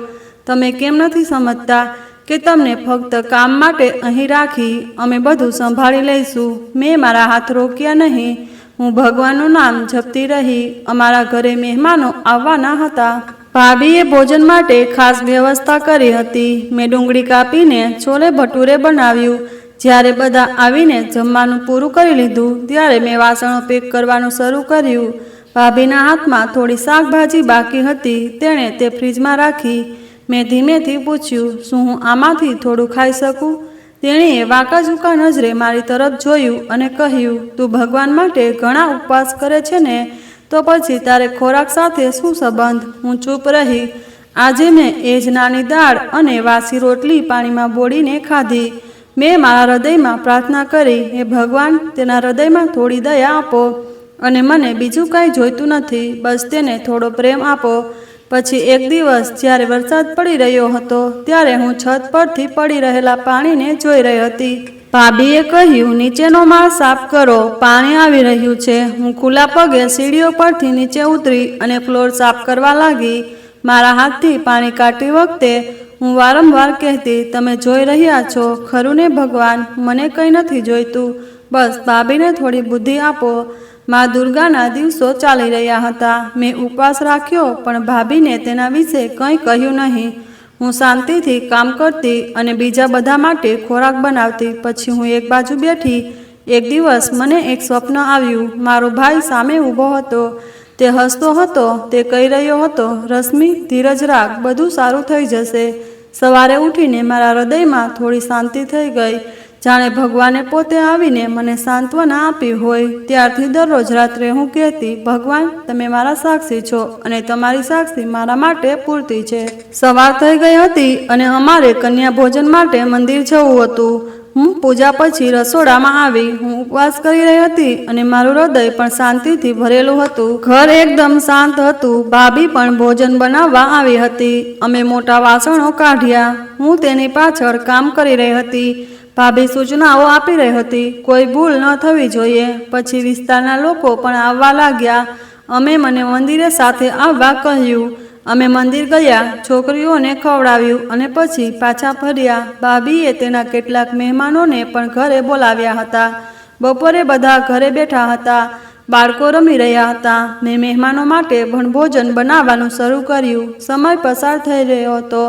S1: તમે કેમ નથી સમજતા કે તમને ફક્ત કામ માટે અહીં રાખી? અમે બધું સંભાળી લઈશું. મેં મારા હાથ રોક્યા નહીં. હું ભગવાનનું નામ જપતી રહી. અમારા ઘરે મહેમાનો આવવાના હતા. ભાભીએ ભોજન માટે ખાસ વ્યવસ્થા કરી હતી. મેં ડુંગળી કાપીને છોલે ભટુરે બનાવ્યું. જ્યારે બધા આવીને જમવાનું પૂરું કરી લીધું ત્યારે મેં વાસણો પેક કરવાનું શરૂ કર્યું. ભાભીના હાથમાં થોડી શાકભાજી બાકી હતી. તેણે તે ફ્રીજમાં રાખી. મેં ધીમેથી પૂછ્યું, શું હું આમાંથી થોડું ખાઈ શકું? તેણીએ વાંકાઝૂકા નજરે મારી તરફ જોયું અને કહ્યું, તું ભગવાન માટે ઘણા ઉપવાસ કરે છે ને, તો પછી તારે ખોરાક સાથે શું સંબંધ? હું ચૂપ રહી. આજે મેં એ જ નાની દાળ અને વાસી રોટલી પાણીમાં બોળીને ખાધી. મેં મારા હૃદયમાં પ્રાર્થના કરી, હે ભગવાન, તેના હૃદયમાં થોડી દયા આપો અને મને બીજું કાંઈ જોઈતું નથી, બસ તેને થોડો પ્રેમ આપો. પછી એક દિવસ જ્યારે વરસાદ પડી રહ્યો હતો ત્યારે હું છત પરથી પડી રહેલા પાણીને જોઈ રહી હતી. ભાભીએ કહ્યું, નીચેનો માળ સાફ કરો, પાણી આવી રહ્યું છે. હું ખુલ્લા પગે સીડીઓ પરથી નીચે ઉતરી અને ફ્લોર સાફ કરવા લાગી. મારા હાથથી પાણી કાઢતી વખતે હું વારંવાર કહેતી, તમે જોઈ રહ્યા છો ખરું ને ભગવાન? મને કંઈ નથી જોઈતું, બસ ભાભીને થોડી બુદ્ધિ આપો. મા દુર્ગાના દિવસો ચાલી રહ્યા હતા. મેં ઉપવાસ રાખ્યો પણ ભાભીને તેના વિશે કંઈ કહ્યું નહીં. હું શાંતિથી કામ કરતી અને બીજા બધા માટે ખોરાક બનાવતી. પછી હું એક બાજુ બેઠી. એક દિવસ મને એક સ્વપ્ન આવ્યું. મારો ભાઈ સામે ઊભો હતો. તે હસતો હતો. તે કહી રહ્યો હતો, રશ્મિ, ધીરજ રાખ, બધું સારું થઈ જશે. સવારે ઉઠીને મારા હૃદયમાં થોડી શાંતિ થઈ ગઈ, જાણે ભગવાને પોતે આવીને મને સાંત્વના આપી હોય. ત્યારથી દરરોજ રાત્રે હું કહેતી, ભગવાન, તમે મારા સાક્ષી છો અને તમારી સાક્ષી મારા માટે પૂરતી છે. સવાર થઈ ગઈ હતી અને અમારે કન્યા ભોજન માટે મંદિર જવું હતું. હું પૂજા પછી રસોડામાં આવી. હું ઉપવાસ કરી રહી હતી અને મારું હૃદય પણ શાંતિથી ભરેલું હતું. ઘર એકદમ શાંત હતું. ભાભી પણ ભોજન બનાવવા આવી હતી. અમે મોટા વાસણો કાઢ્યા. હું તેની પાછળ કામ કરી રહી હતી. ભાભી સૂચનાઓ આપી રહી હતી, કોઈ ભૂલ ન થવી જોઈએ. પછી વિસ્તારના લોકો પણ આવવા લાગ્યા. અમે મને મંદિરે સાથે આવવા કહ્યું. અમે મંદિર ગયા, છોકરીઓને ખવડાવ્યું અને પછી પાછા ફર્યા. ભાભીએ તેના કેટલાક મહેમાનોને પણ ઘરે બોલાવ્યા હતા. બપોરે બધા ઘરે બેઠા હતા. બાળકો રમી રહ્યા હતા. મેં મહેમાનો માટે ભોજન બનાવવાનું શરૂ કર્યું. સમય પસાર થઈ રહ્યો હતો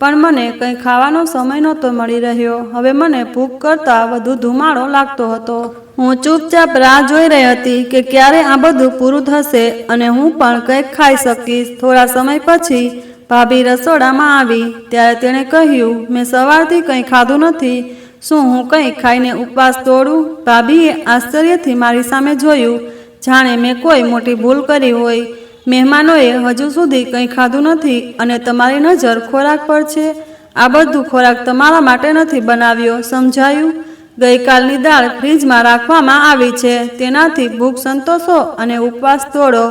S1: પણ મને કંઈ ખાવાનો સમય નહોતો મળી રહ્યો. હવે મને ભૂખ કરતાં વધુ ધુમાડો લાગતો હતો. હું ચૂપચાપ રાહ જોઈ રહી હતી કે ક્યારે આ બધું પૂરું થશે અને હું પણ કંઈક ખાઈ શકીશ. થોડા સમય પછી ભાભી રસોડામાં આવી. ત્યારે તેણે કહ્યું, મેં સવારથી કંઈ ખાધું નથી, શું હું કંઈ ખાઈને ઉપવાસ તોડું? ભાભીએ આશ્ચર્યથી મારી સામે જોયું, જાણે મેં કોઈ મોટી ભૂલ કરી હોય. મહેમાનોએ હજુ સુધી કંઈ ખાધું નથી અને તમારી નજર ખોરાક પર છે. આ બધું ખોરાક તમારા માટે નથી બનાવ્યો, સમજાયું? ગઈકાલની દાળ ફ્રીજમાં રાખવામાં આવી છે. તેનાથી ભૂખ સંતોષો અને ઉપવાસ તોડો.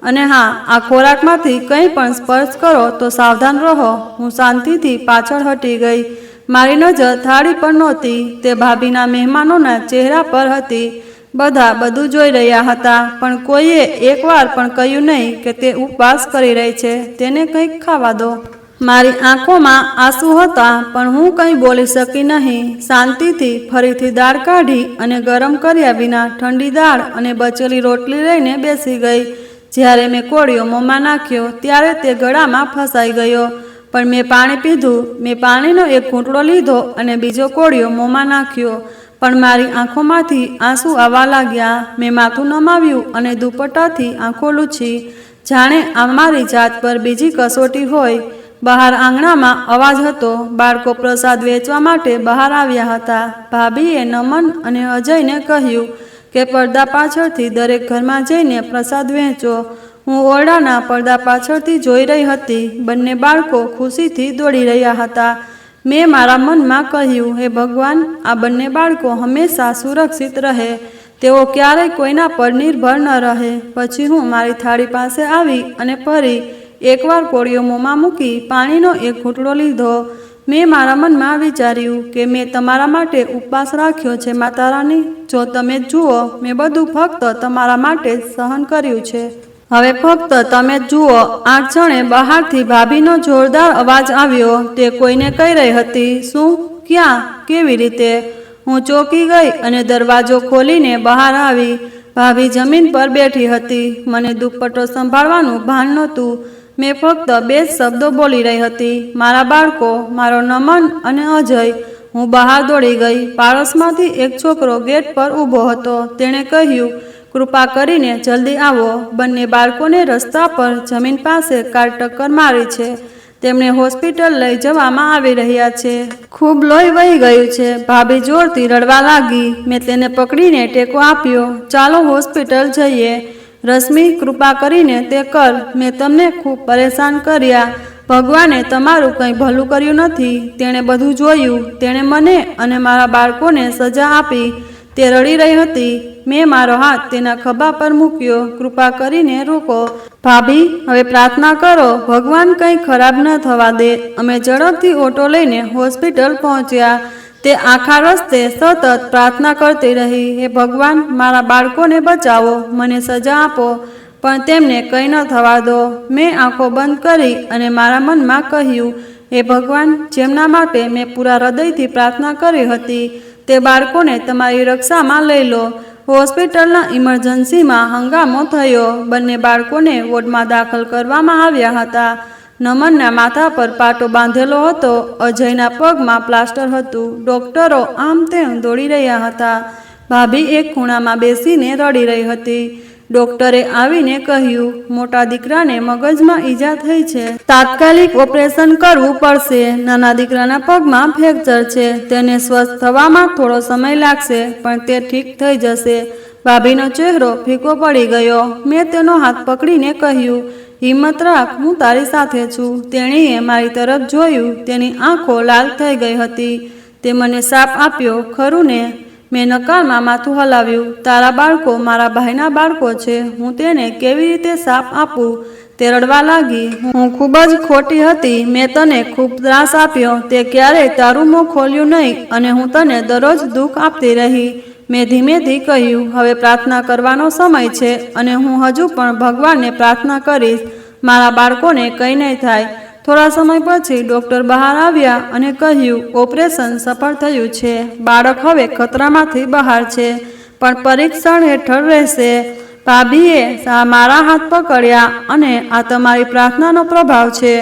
S1: અને હા, આ ખોરાકમાંથી કંઈ પણ સ્પર્શ કરો તો સાવધાન રહો. હું શાંતિથી પાછળ હટી ગઈ. મારી નજર થાળી પર નહોતી, તે ભાભીના મહેમાનોના ચહેરા પર હતી. બધા બધું જોઈ રહ્યા હતા પણ કોઈએ એકવાર પણ કહ્યું નહીં કે તે ઉપવાસ કરી રહી છે, તેને કંઈક ખાવા દો. મારી આંખોમાં આંસુ હતા, પણ હું કંઈ બોલી શકી નહીં. શાંતિથી ફરીથી દાળ કાઢી અને ગરમ કર્યા વિના ઠંડી દાળ અને બચેલી રોટલી લઈને બેસી ગઈ. જ્યારે મેં કોળિયો મોંમાં નાખ્યો ત્યારે તે ગળામાં ફસાઈ ગયો, પણ મેં પાણી પીધું. મેં પાણીનો એક ઘૂંટડો લીધો અને બીજો કોળિયો મોંમાં નાખ્યો, પણ મારી આંખોમાંથી આંસુ આવવા લાગ્યા. મેં માથું નમાવ્યું અને દુપટ્ટાથી આંખો લૂછી, જાણે આ મારી જાત પર બીજી કસોટી હોય. બહાર આંગણામાં અવાજ હતો. બાળકો પ્રસાદ વેચવા માટે બહાર આવ્યા હતા. ભાભીએ નમન અને અજયને કહ્યું કે પડદા પાછળથી દરેક ઘરમાં જઈને પ્રસાદ વહેંચો. હું ઓરડાના પડદા પાછળથી જોઈ રહી હતી. બંને બાળકો ખુશીથી દોડી રહ્યા હતા. મેં મારા મનમાં કહ્યું, હે ભગવાન, આ બંને બાળકો હંમેશા સુરક્ષિત રહે, તેઓ ક્યારેય કોઈના પર નિર્ભર ન રહે. પછી હું મારી થાળી પાસે આવી અને ફરી એકવાર કોળિયો મોંમાં મૂકી પાણીનો એક ઘૂંટડો લીધો. મેં મારા મનમાં વિચાર્યું કે મેં તમારા માટે ઉપવાસ રાખ્યો છે માતા રાની. જો તમે જુઓ, મેં બધું ફક્ત તમારા માટે જ સહન કર્યું છે. હવે ફક્ત તમે જ જુઓ. આ ક્ષણે બહારથી ભાભીનો જોરદાર અવાજ આવ્યો. તે કોઈને કહી રહી હતી. શું? ક્યાં? કેવી રીતે? હું ચોંકી ગઈ અને દરવાજો ખોલીને બહાર આવી. ભાભી જમીન પર બેઠી હતી. મને દુપટ્ટો સંભાળવાનું ભાન નહોતું. મેં ફક્ત 2 જ શબ્દો બોલી રહી હતી, મારા બાળકો, મારો નમન અને અજય. હું બહાર દોડી ગઈ. પાડોશમાંથી એક છોકરો ગેટ પર ઊભો હતો. તેણે કહ્યું, કૃપા કરીને જલ્દી આવો. બંને બાળકોને રસ્તા પર જમીન પાસે કાર ટક્કર મારી છે. તેમને હોસ્પિટલ લઈ જવામાં આવી રહ્યા છે. ખૂબ લોહી વહી ગયું છે. ભાભી જોરથી રડવા લાગી. મેં તેને પકડીને ટેકો આપ્યો. ચાલો હોસ્પિટલ જઈએ. રશ્મિ, કૃપા કરીને તે કર. મેં તમને ખૂબ પરેશાન કર્યા. ભગવાને તમારું કંઈ ભલું કર્યું નથી. તેણે બધું જોયું. તેણે મને અને મારા બાળકોને સજા આપી. તે રડી રહી હતી. મેં મારો હાથ તેના ખભા પર મૂક્યો. કૃપા કરીને રોકો. ભાભી, હવે પ્રાર્થના કરો. ભગવાન કંઈ ખરાબ ન થવા દે. અમે ઝડપથી ઓટો લઈને હોસ્પિટલ પહોંચ્યા. તે આખા રસ્તે સતત પ્રાર્થના કરતી રહી, હે ભગવાન, મારા બાળકોને બચાવો, મને સજા આપો, પણ તેમને કંઈ ન થવા દો. મેં આંખો બંધ કરી અને મારા મનમાં કહ્યું, હે ભગવાન, જેમના માટે મેં પૂરા હૃદયથી પ્રાર્થના કરી હતી, તે બાળકોને તમારી રક્ષામાં લઈ લો. હોસ્પિટલના ઇમરજન્સીમાં હંગામો થયો. બંને બાળકોને વોર્ડમાં દાખલ કરવામાં આવ્યા હતા. નમનના માથા પર પાટો બાંધેલો હતો. અજયના પગમાં પ્લાસ્ટર હતું. ડોક્ટરો આમ તેમ દોડી રહ્યા હતા. ભાભી એક ખૂણામાં બેસીને રડી રહી હતી. ડોક્ટરે આવીને કહ્યું, મોટા દીકરાને મગજમાં ઈજા થઈ છે, તાત્કાલિક ઓપરેશન કરવું પડશે. નાના દીકરાના પગમાં ફ્રેક્ચર છે. તેને સ્વસ્થ થવામાં થોડો સમય લાગશે, પણ તે ઠીક થઈ જશે. ભાભીનો ચહેરો ફીકો પડી ગયો. મેં તેનો હાથ પકડીને કહ્યું, હિંમત રાખ, હું તારી સાથે છું. તેણીએ મારી તરફ જોયું. તેની આંખો લાલ થઈ ગઈ હતી. તે મને શાપ આપ્યો, ખરું ને? મેં નકારમાં માથું હલાવ્યું. તારા બાળકો મારા ભાઈના બાળકો છે. હું તેને કેવી રીતે શાપ આપું? તે રડવા લાગી. હું ખૂબ જ ખોટી હતી. મેં તને ખૂબ ત્રાસ આપ્યો. તે ક્યારેય તારું મોં ખોલ્યું નહીં અને હું તને દરરોજ દુઃખ આપતી રહી. મેં ધીમેથી કહ્યું, હવે પ્રાર્થના કરવાનો સમય છે અને હું હજુ પણ ભગવાનને પ્રાર્થના કરીશ, મારા બાળકોને કંઈ નહીં થાય. થોડા સમય પછી ડૉક્ટર બહાર આવ્યા અને કહ્યું, ઓપરેશન સફળ થયું છે. બાળક હવે ખતરામાંથી બહાર છે, પણ પરીક્ષણ હેઠળ રહેશે. ભાભીએ મારા હાથ પકડ્યા અને આ તમારી પ્રાર્થનાનો પ્રભાવ છે.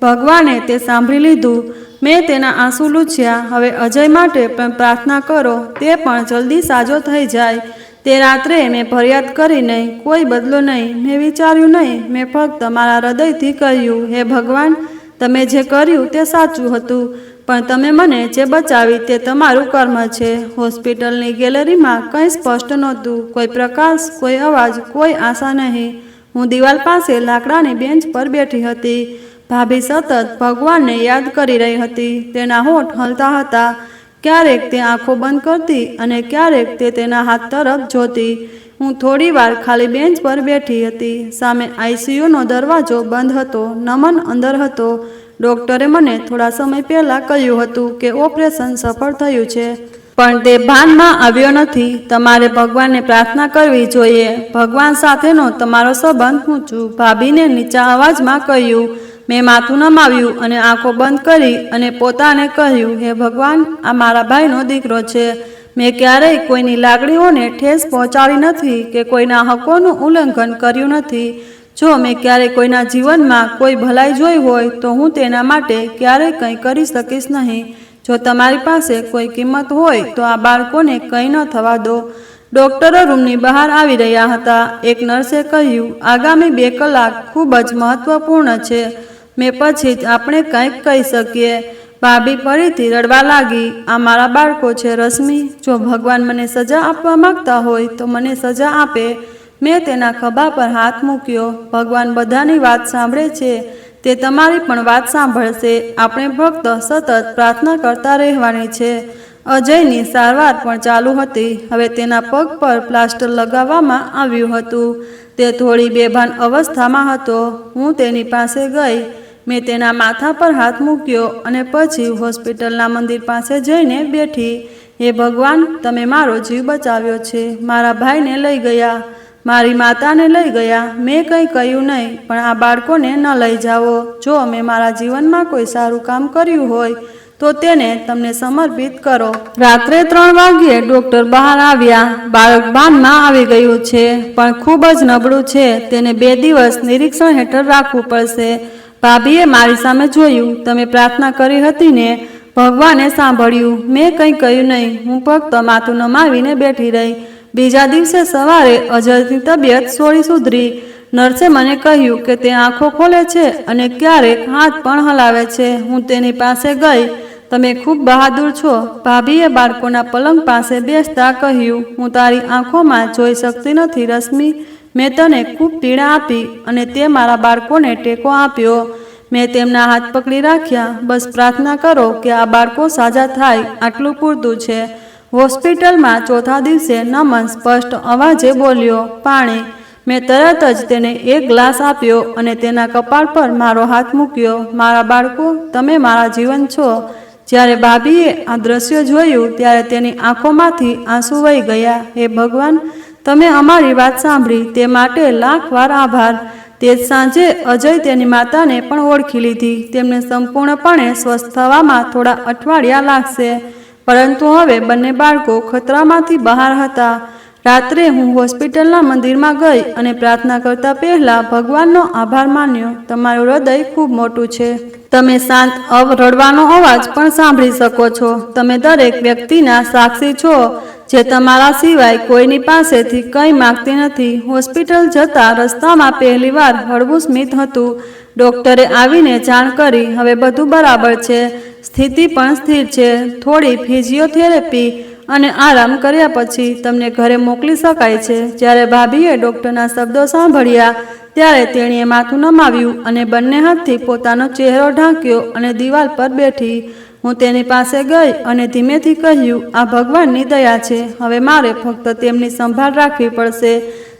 S1: ભગવાને તે સાંભળી લીધું. મેં તેના આંસુ લૂછ્યા. હવે અજય માટે પણ પ્રાર્થના કરો, તે પણ જલ્દી સાજો થઈ જાય. તે રાત્રે મેં ફરિયાદ કરી નહીં, કોઈ બદલો નહીં. મેં વિચાર્યું નહીં. મેં ફક્ત મારા હૃદયથી કહ્યું, હે ભગવાન, તમે જે કર્યું તે સાચું હતું, પણ તમે મને જે બચાવી તે તમારું કર્મ છે. હોસ્પિટલની ગેલેરીમાં કંઈ સ્પષ્ટ નહોતું. કોઈ પ્રકાશ, કોઈ અવાજ, કોઈ આશા નહીં. હું દિવાલ પાસે લાકડાની બેન્ચ પર બેઠી હતી. ભાભી સતત ભગવાનને યાદ કરી રહી હતી. તેના હોઠ હલતા હતા. ક્યારેક તે આંખો બંધ કરતી અને ક્યારેક તે તેના હાથ તરફ જોતી. હું થોડી વાર ખાલી બેન્ચ પર બેઠી હતી. સામે આઈસીયુનો દરવાજો બંધ હતો. નમન અંદર હતો. ડૉક્ટરે મને થોડા સમય પહેલાં કહ્યું હતું કે ઓપરેશન સફળ થયું છે, પણ તે ભાનમાં આવ્યો નથી. તમારે ભગવાનને પ્રાર્થના કરવી જોઈએ. ભગવાન સાથેનો તમારો સંબંધ હું છું. ભાભીને નીચા અવાજમાં કહ્યું. મેં માથું નમાવ્યું અને આંખો બંધ કરી અને પોતાને કહ્યું, હે ભગવાન, આ મારા ભાઈનો દીકરો છે. મેં ક્યારેય કોઈની લાગણીઓને ઠેસ પહોંચાડી નથી કે કોઈના હકોનું ઉલ્લંઘન કર્યું નથી. જો મેં ક્યારેય કોઈના જીવનમાં કોઈ ભલાઈ જોઈ હોય તો હું તેના માટે ક્યારેય કંઈ કરી શકીશ નહીં. જો તમારી પાસે કોઈ કિંમત હોય તો આ બાળકોને કંઈ ન થવા દો. ડોક્ટરો રૂમની બહાર આવી રહ્યા હતા. એક નર્સે કહ્યું, આગામી 2 કલાક ખૂબ જ મહત્વપૂર્ણ છે. મેં પછી જ આપણે કંઈક કહી શકીએ. ભાભી ફરીથી રડવા લાગી. આ મારા બાળકો છે રશ્મિ. જો ભગવાન મને સજા આપવા માંગતા હોય તો મને સજા આપે. મેં તેના ખભા પર હાથ મૂક્યો. ભગવાન બધાની વાત સાંભળે છે. તે તમારી પણ વાત સાંભળશે. આપણે ફક્ત સતત પ્રાર્થના કરતા રહેવાની છે. અજયની સારવાર પણ ચાલુ હતી. હવે તેના પગ પર પ્લાસ્ટર લગાવવામાં આવ્યું હતું. તે થોડી બેભાન અવસ્થામાં હતો. હું તેની પાસે ગઈ. મેં તેના માથા પર હાથ મૂક્યો અને પછી હોસ્પિટલના મંદિર પાસે જઈને બેઠી. હે ભગવાન, તમે મારો જીવ બચાવ્યો છે. મારા ભાઈને લઈ ગયા, મારી માતાને લઈ ગયા. મેં કંઈ કહ્યું નહીં, પણ આ બાળકોને ન લઈ જાઓ. જો મેં મારા જીવનમાં કોઈ સારું કામ કર્યું હોય તો તેને તમને સમર્પિત કરો. રાત્રે 3 વાગ્યે ડોક્ટર બહાર આવ્યા. બાળક ભાનમાં આવી ગયું છે, પણ ખૂબ જ નબળું છે. તેને 2 દિવસ નિરીક્ષણ હેઠળ રાખવું પડશે. ભાભીએ મારી સામે જોયું. તમે પ્રાર્થના કરી હતી ને? ભગવાને સાંભળ્યું. મેં કંઈ કહ્યું નહીં. હું ફક્ત માથું નમાવીને બેઠી રહી. બીજા દિવસે સવારે અજયની તબિયત થોડી સુધરી. નર્સે મને કહ્યું કે તે આંખો ખોલે છે અને ક્યારેક હાથ પણ હલાવે છે. હું તેની પાસે ગઈ. તમે ખૂબ બહાદુર છો. ભાભીએ બાળકોના પલંગ પાસે બેસતા કહ્યું, હું તારી આંખોમાં જોઈ શકતી નથી રશ્મિ. મેં તને ખૂબ પીડા આપી અને તે મારા બાળકોને ટેકો આપ્યો. મેં તેમના હાથ પકડી રાખ્યા. બસ પ્રાર્થના કરો કે આ બાળકો સાજા થાય, આટલું પૂરતું છે. હોસ્પિટલમાં ચોથા દિવસે નમન સ્પષ્ટ અવાજે બોલ્યો, પાણી. મેં તરત જ તેને 1 ગ્લાસ આપ્યો અને તેના કપાળ પર મારો હાથ મૂક્યો. મારા બાળકો, તમે મારા જીવન છો. જ્યારે ભાભીએ આ દ્રશ્ય જોયું ત્યારે તેની આંખોમાંથી આંસુ વહી ગયા. હે ભગવાન, તમે અમારી વાત સાંભળી તે માટે લાખ વાર આભાર. તે જ સાંજે અજય તેની માતાને પણ ઓળખી લીધી. તેમને સંપૂર્ણપણે સ્વસ્થ થવામાં થોડા અઠવાડિયા લાગશે, પરંતુ હવે બંને બાળકો ખતરામાંથી બહાર હતા. રાત્રે હું હોસ્પિટલના મંદિરમાં ગઈ અને પ્રાર્થના કરતા પહેલા ભગવાનનો આભાર માન્યો. તમારું હૃદય ખૂબ મોટું છે. તમે શાંત રડવાનો અવાજ પણ સાંભળી શકો છો. તમે દરેક વ્યક્તિના સાક્ષી છો જે તમારા સિવાય કોઈની પાસેથી કંઈ માંગતી નથી. હોસ્પિટલ જતા રસ્તામાં પહેલીવાર હળવું સ્મિત હતું. ડોક્ટરે આવીને જાણ કરી, હવે બધું બરાબર છે. સ્થિતિ પણ સ્થિર છે. થોડી ફિઝિયોથેરાપી અને આરામ કર્યા પછી તમને ઘરે મોકલી શકાય છે. જ્યારે ભાભીએ ડોક્ટરના શબ્દો સાંભળ્યા ત્યારે તેણીએ માથું નમાવ્યું અને બંને હાથથી પોતાનો ચહેરો ઢાંક્યો અને દિવાલ પર બેઠી. હું તેની પાસે ગઈ અને ધીમેથી કહ્યું, આ ભગવાનની દયા છે. હવે મારે ફક્ત તેમની સંભાળ રાખવી પડશે.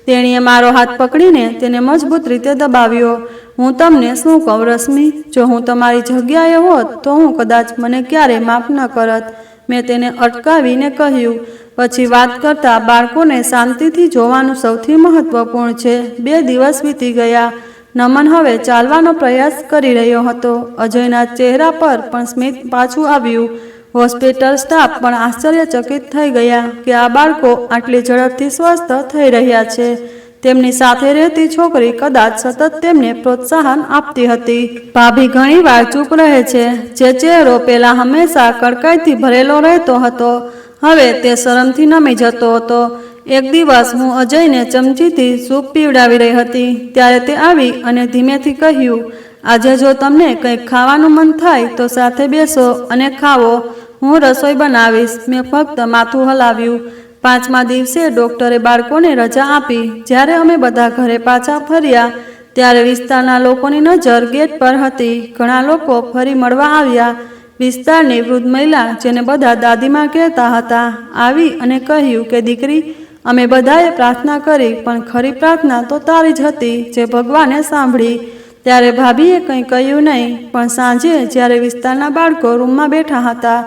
S1: તેણીએ મારો હાથ પકડીને તેને મજબૂત રીતે દબાવ્યો. હું તમને શું કહું રશ્મિ, જો હું તમારી જગ્યાએ હોત તો હું કદાચ મને ક્યારેય માફ ન કરત. મેં તેને અટકાવીને કહ્યું, પછી વાત કરતા બાળકોને શાંતિથી જોવાનું સૌથી મહત્વપૂર્ણ છે. 2 દિવસ વીતી ગયા. નમન હવે ચાલવાનો પ્રયાસ કરી રહ્યો હતો. અજયના ચહેરા પર પણ સ્મિત પાછું આવ્યું. હોસ્પિટલ સ્ટાફ પણ આશ્ચર્યચકિત થઈ ગયા કે આ બાળકો આટલી ઝડપથી સ્વસ્થ થઈ રહ્યા છે. તેમની સાથે રહેતી છોકરી કદાચ સતત તેમને પ્રોત્સાહન આપતી હતી. ભાભી ઘણીવાર ચૂપ રહે છે. જે ચહેરો પહેલા હંમેશા કડકાઈથી ભરેલો રહેતો હતો હવે તે શરમથી નમી જતો હતો. એક દિવસ હું અજયને ચમચીથી સૂપ પીવડાવી રહી હતી ત્યારે તે આવી અને ધીમેથી કહ્યું, આજે જો તમને કંઈક ખાવાનું મન થાય તો સાથે બેસો અને ખાવો. હું રસોઈ બનાવીશ. મેં ફક્ત માથું હલાવ્યું. 5મા દિવસે ડોક્ટરે બાળકોને રજા આપી. જ્યારે અમે બધા ઘરે પાછા ફર્યા ત્યારે વિસ્તારના લોકોની નજર ગેટ પર હતી. ઘણા લોકો ફરી મળવા આવ્યા. વિસ્તારની વૃદ્ધ મહિલા, જેને બધા દાદીમાં કહેતા હતા, આવી અને કહ્યું કે દીકરી, અમે બધાએ પ્રાર્થના કરી, પણ ખરી પ્રાર્થના તો તારી જ હતી જે ભગવાને સાંભળી. ત્યારે ભાભીએ કંઈ કહ્યું નહીં, પણ સાંજે જ્યારે વિસ્તારના બાળકો રૂમમાં બેઠા હતા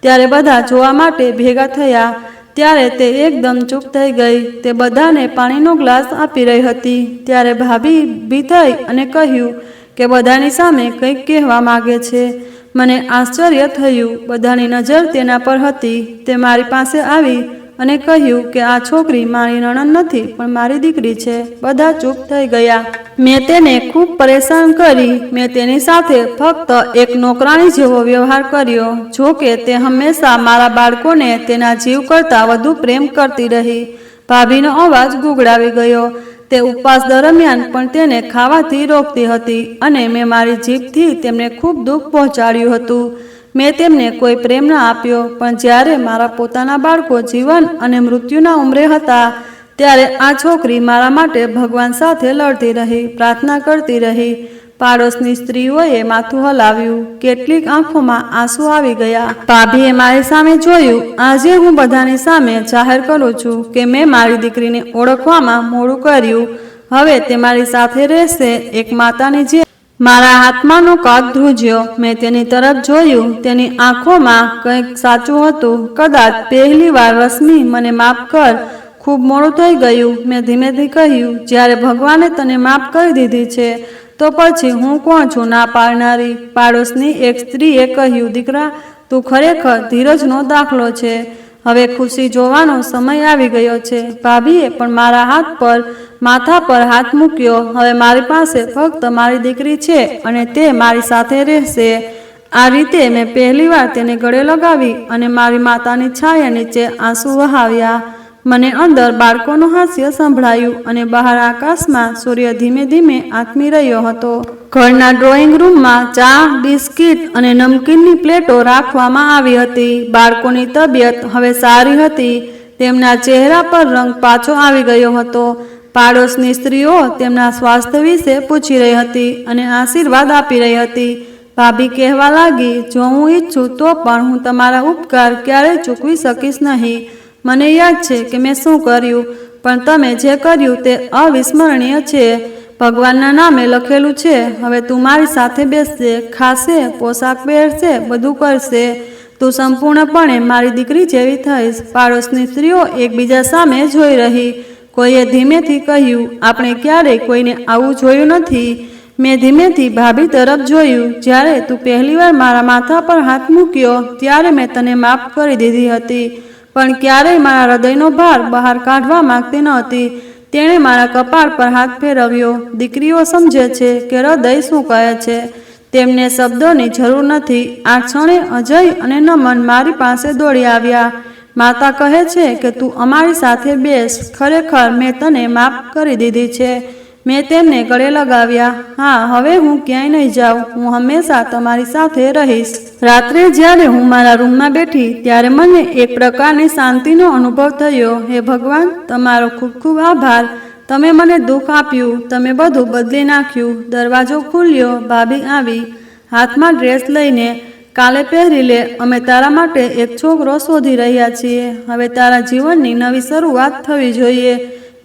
S1: ત્યારે બધા જોવા માટે ભેગા થયા. ત્યારે તે એકદમ ચૂપ થઈ ગઈ. તે બધાને પાણીનો ગ્લાસ આપી રહી હતી. ત્યારે ભાભી ઊભી થઈ અને કહ્યું, કે બધાની સામે કંઈક કહેવા માગે છે. મને આશ્ચર્ય થયું. બધાની નજર તેના પર હતી. તે મારી પાસે આવી અને કહ્યું કે આ છોકરી મારી નણંદ નથી પણ મારી દીકરી છે. બધા ચૂપ થઈ ગયા. મેં તેને ખૂબ પરેશાન કરી. મેં તેની સાથે ફક્ત એક નોકરાણી જેવો વ્યવહાર કર્યો. જો કે તે હંમેશા મારા બાળકોને તેના જીવ કરતાં વધુ પ્રેમ કરતી રહી. ભાભીનો અવાજ ગુગળાવી ગયો. તે ઉપવાસ દરમિયાન પણ તેને ખાવાથી રોકતી હતી અને મેં મારી જીભથી તેમને ખૂબ દુઃખ પહોંચાડ્યું હતું. મેં તેમને કોઈ પ્રેમ ન આપ્યો. પણ જ્યારે મારા પોતાના બાળકો જીવન અને મૃત્યુના ઉંબરે હતા ત્યારે આ છોકરી મારા માટે ભગવાન સાથે લડતી રહી, પ્રાર્થના કરતી રહી. પાડોશની સ્ત્રીઓએ માથું હલાવ્યું. કેટલીક આંખોમાં આંસુ આવી ગયા. ભાભીએ મારી સામે જોયું. આજે હું બધાની સામે જાહેર કરું છું કે મેં મારી દીકરીને ઓળખવામાં મોડું કર્યું. હવે તે મારી સાથે રહેશે. એક માતાની જેમ મારા હાથમાંનો કાગ ધ્રુજ્યો. મેં તેની તરફ જોયું. તેની આંખોમાં કંઈક સાચું હતું. કદાચ પહેલી વાર. રશ્મિ, મને માફ કર. ખૂબ મોડું થઈ ગયું. મેં ધીમેથી કહ્યું. જ્યારે ભગવાને તને માફ કરી દીધી છે તો પછી હું કોણ છું ના પાડનારી? પાડોશની એક સ્ત્રીએ કહ્યું. દીકરા, તું ખરેખર ધીરજનો દાખલો છે. હવે ખુશી જોવાનો સમય આવી ગયો છે. ભાભીએ પણ મારા હાથ પર, માથા પર હાથ મૂક્યો. હવે મારી પાસે ફક્ત મારી દીકરી છે અને તે મારી સાથે રહેશે. આ રીતે મેં પહેલીવાર તેને ગળે લગાવી અને મારી માતાની છાયા નીચે આંસુ વહાવ્યા. મને અંદર બાળકોનું હાસ્ય સંભળાયું અને બહાર આકાશમાં સૂર્ય ધીમે ધીમે આથમી રહ્યો હતો. ઘરના ડ્રોઈંગ રૂમમાં ચા, બિસ્કિટ અને નમકીનની પ્લેટો રાખવામાં આવી હતી. બાળકોની તબિયત હવે સારી હતી. તેમના ચહેરા પર રંગ પાછો આવી ગયો હતો. પાડોશની સ્ત્રીઓ તેમના સ્વાસ્થ્ય વિશે પૂછી રહી હતી અને આશીર્વાદ આપી રહી હતી. ભાભી કહેવા લાગી, જો હું ઈચ્છું તો પણ હું તમારા ઉપકાર ક્યારેય ચૂકવી શકીશ નહીં. મને યાદ છે કે મેં શું કર્યું, પણ તમે જે કર્યું તે અવિસ્મરણીય છે. ભગવાનના નામે લખેલું છે. હવે તું મારી સાથે બેસશે, ખાશે, પોશાક પહેરશે, બધું કરશે. તું સંપૂર્ણપણે મારી દીકરી જેવી થઈશ. પાડોશની સ્ત્રીઓ એકબીજા સામે જોઈ રહી. કોઈએ ધીમેથી કહ્યું, આપણે ક્યારેય કોઈને આવું જોયું નથી. મેં ધીમેથી ભાભી તરફ જોયું. જ્યારે તું પહેલીવાર મારા માથા પર હાથ મૂક્યો ત્યારે મેં તને માફ કરી દીધી હતી, પણ ક્યારેય મારા હૃદયનો ભાર બહાર કાઢવા માંગતી નહોતી. તેણે મારા કપાળ પર હાથ ફેરવ્યો. દીકરીઓ સમજે છે કે હૃદય શું કહે છે. તેમને શબ્દોની જરૂર નથી. આ ક્ષણે અજય અને નમન મારી પાસે દોડી આવ્યા. માતા કહે છે કે તું અમારી સાથે બેસ. ખરેખર મેં તને માફ કરી દીધી છે. મેં તેમને ગળે લગાવ્યા. હા, હવે હું ક્યાંય નહીં જાઉં. હું હંમેશા તમારી સાથે રહીશ. રાત્રે જ્યારે હું મારા રૂમમાં બેઠી ત્યારે મને એક પ્રકારની શાંતિનો અનુભવ થયો. હે ભગવાન, તમારો ખૂબ ખૂબ આભાર. તમે મને દુઃખ આપ્યું. તમે બધું બદલી નાખ્યું. દરવાજો ખુલ્યો. ભાભી આવી, હાથમાં ડ્રેસ લઈને. કાલે પહેરી લે. અમે તારા માટે એક છોકરો શોધી રહ્યા છીએ. હવે તારા જીવનની નવી શરૂઆત થવી જોઈએ.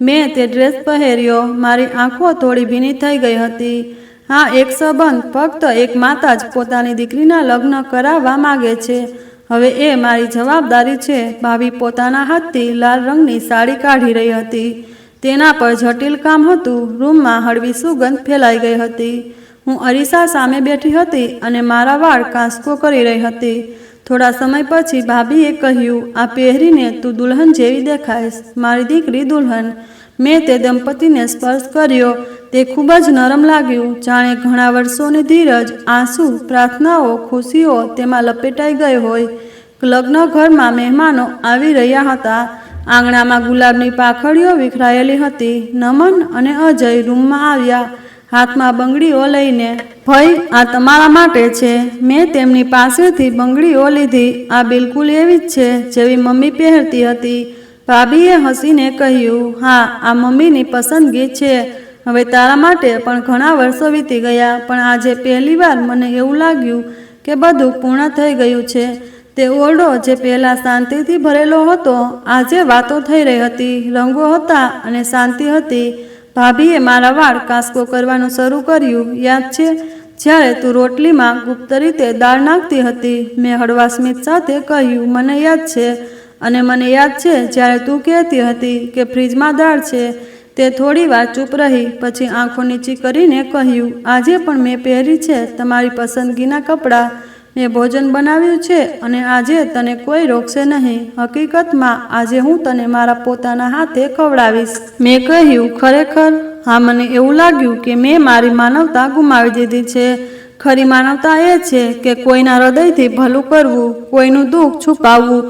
S1: મેં તે ડ્રેસ પહેર્યો. મારી આંખો થોડી ભીની થઈ ગઈ હતી. હા, એક સંબંધ. ફક્ત એક માતા જ પોતાની દીકરીના લગ્ન કરાવવા માગે છે. હવે એ મારી જવાબદારી છે. ભાભી પોતાના હાથથી લાલ રંગની સાડી કાઢી રહી હતી. તેના પર જટિલ કામ હતું. રૂમમાં હળવી સુગંધ ફેલાઈ ગઈ હતી. હું અરીસા સામે બેઠી હતી અને મારા વાળ કાંસકો કરી રહી હતી. થોડા સમય પછી ભાભીએ કહ્યું, આ પહેરીને તું દુલ્હન જેવી દેખાઈશ. મારી દીકરી દુલ્હન. મેં તે દંપતીને સ્પર્શ કર્યો. તે ખૂબ જ નરમ લાગ્યું. જાણે ઘણા વર્ષોની ધીરજ, આંસુ, પ્રાર્થનાઓ, ખુશીઓ તેમાં લપેટાઈ ગઈ હોય. લગ્ન ઘરમાં મહેમાનો આવી રહ્યા હતા. આંગણામાં ગુલાબની પાંખડીઓ વિખરાયેલી હતી. નમન અને અજય રૂમમાં આવ્યા, હાથમાં બંગડીઓ લઈને. ભાઈ, આ તમારા માટે છે. મેં તેમની પાસેથી બંગડીઓ લીધી. આ બિલકુલ એવી જ છે જેવી મમ્મી પહેરતી હતી. ભાભીએ હસીને કહ્યું, હા, આ મમ્મીની પસંદગી છે. હવે તારા માટે પણ ઘણા વર્ષો વીતી ગયા, પણ આજે પહેલીવાર મને એવું લાગ્યું કે બધું પૂર્ણ થઈ ગયું છે. તે ઓરડો જે પહેલાં શાંતિથી ભરેલો હતો, આજે વાતો થઈ રહી હતી, રંગો હતા અને શાંતિ હતી. ભાભીએ મારા વાળ કાંસકો કરવાનું શરૂ કર્યું. યાદ છે જ્યારે તું રોટલીમાં ગુપ્ત રીતે દાળ નાખતી હતી? મેં હળવા સ્મિત સાથે કહ્યું, મને યાદ છે. અને મને યાદ છે જ્યારે તું કહેતી હતી કે ફ્રીજમાં દાળ છે. તે થોડી વાર ચૂપ રહી, પછી આંખો નીચી કરીને કહ્યું, આજે પણ મેં પહેરી છે તમારી પસંદગીના કપડાં, મેં ભોજન બનાવ્યું છે અને આજે તને કોઈ રોકશે નહીં. હકીકતમાં આજે હું તને મારા પોતાના હાથે ખવડાવીશ. મેં કહ્યું, ખરેખર? હા, મને એવું લાગ્યું કે મેં મારી માનવતા ગુમાવી દીધી છે. ખરી માનવતા એ છે કે કોઈના હૃદયથી ભલું કરવું, કોઈનું દુઃખ છુપાવવું.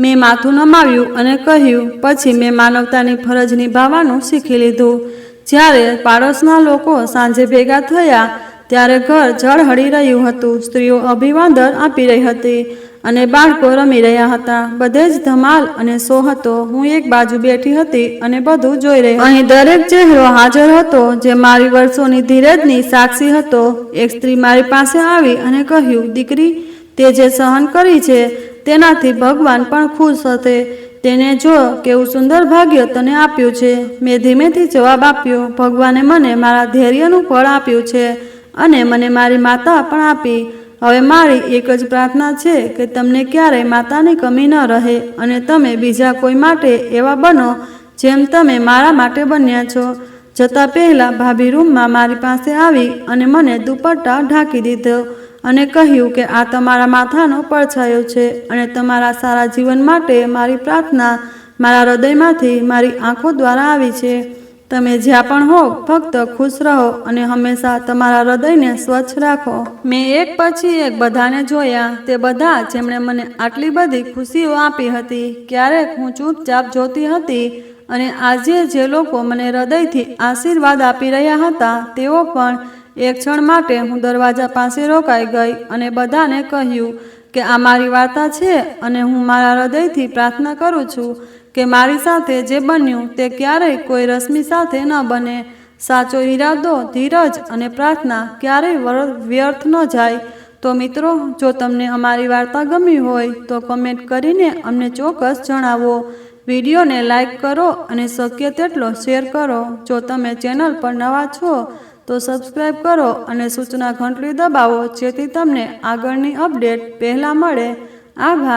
S1: મેં માથું નમાવ્યું અને કહ્યું, પછી મેં માનવતાની ફરજ નિભાવવાનું શીખી લીધું. જ્યારે પાડોશના લોકો સાંજે ભેગા થયા ત્યારે ઘર ઝળહળી રહ્યું હતું. સ્ત્રીઓ અભિવાદન આપી રહી હતી અને બાળકો રમી રહ્યા હતા. બધે જ ધમાલ અને શો હતો. હું એક બાજુ બેઠી હતી અને બધું જોઈ રહી હતી. અહીં દરેક ચહેરો હાજર હતો જે મારી વર્ષોની ધીરજની સાક્ષી હતો. એક સ્ત્રી મારી પાસે આવી અને કહ્યું, દીકરી, તે જે સહન કરી છે તેનાથી ભગવાન પણ ખુશ હશે. તેને જો કેવું સુંદર ભાગ્ય તને આપ્યું છે. મેં ધીમેથી જવાબ આપ્યો, ભગવાને મને મારા ધૈર્યનું ફળ આપ્યું છે અને મને મારી માતા પણ આપી. હવે મારી એક જ પ્રાર્થના છે કે તમને ક્યારેય માતાની કમી ન રહે અને તમે બીજા કોઈ માટે એવા બનો જેમ તમે મારા માટે બન્યા છો. જતા પહેલા ભાભી રૂમમાં મારી પાસે આવી અને મને દુપટ્ટા ઢાંકી દીધો અને કહ્યું કે આ તમારા માથાનો પડછાયો છે અને તમારા સારા જીવન માટે મારી પ્રાર્થના મારા હૃદયમાંથી મારી આંખો દ્વારા આવી છે. તમે જ્યાં પણ હો ફક્ત ખુશ રહો અને હંમેશા તમારા હૃદયને સ્વચ્છ રાખો. મેં એક પછી એક બધાને જોયા, તે બધા જેમણે મને આટલી બધી ખુશીઓ આપી હતી. ક્યારેક હું ચૂપચાપ જોતી હતી અને આજે જે લોકો મને હૃદયથી આશીર્વાદ આપી રહ્યા હતા તેઓ પણ. એક ક્ષણ માટે હું દરવાજા પાસે રોકાઈ ગઈ અને બધાને કહ્યું કે આ મારી વાર્તા છે અને હું મારા હૃદયથી પ્રાર્થના કરું છું કે મારી સાથે જે બન્યું તે ક્યારેય કોઈ રશ્મિ સાથે ન બને. સાચો ઈરાદો, ધીરજ અને પ્રાર્થના ક્યારેય વ્યર્થ ન જાય. તો મિત્રો, જો તમને અમારી વાર્તા ગમી હોય તો કમેન્ટ કરીને અમને ચોક્કસ જણાવો. વિડીયોને લાઈક કરો અને શક્ય તેટલો શેર કરો. જો તમે ચેનલ પર નવા છો તો સબસ્ક્રાઈબ કરો અને સૂચના ઘંટડી દબાવો જેથી તમને આગળની અપડેટ પહેલાં મળે. આભાર.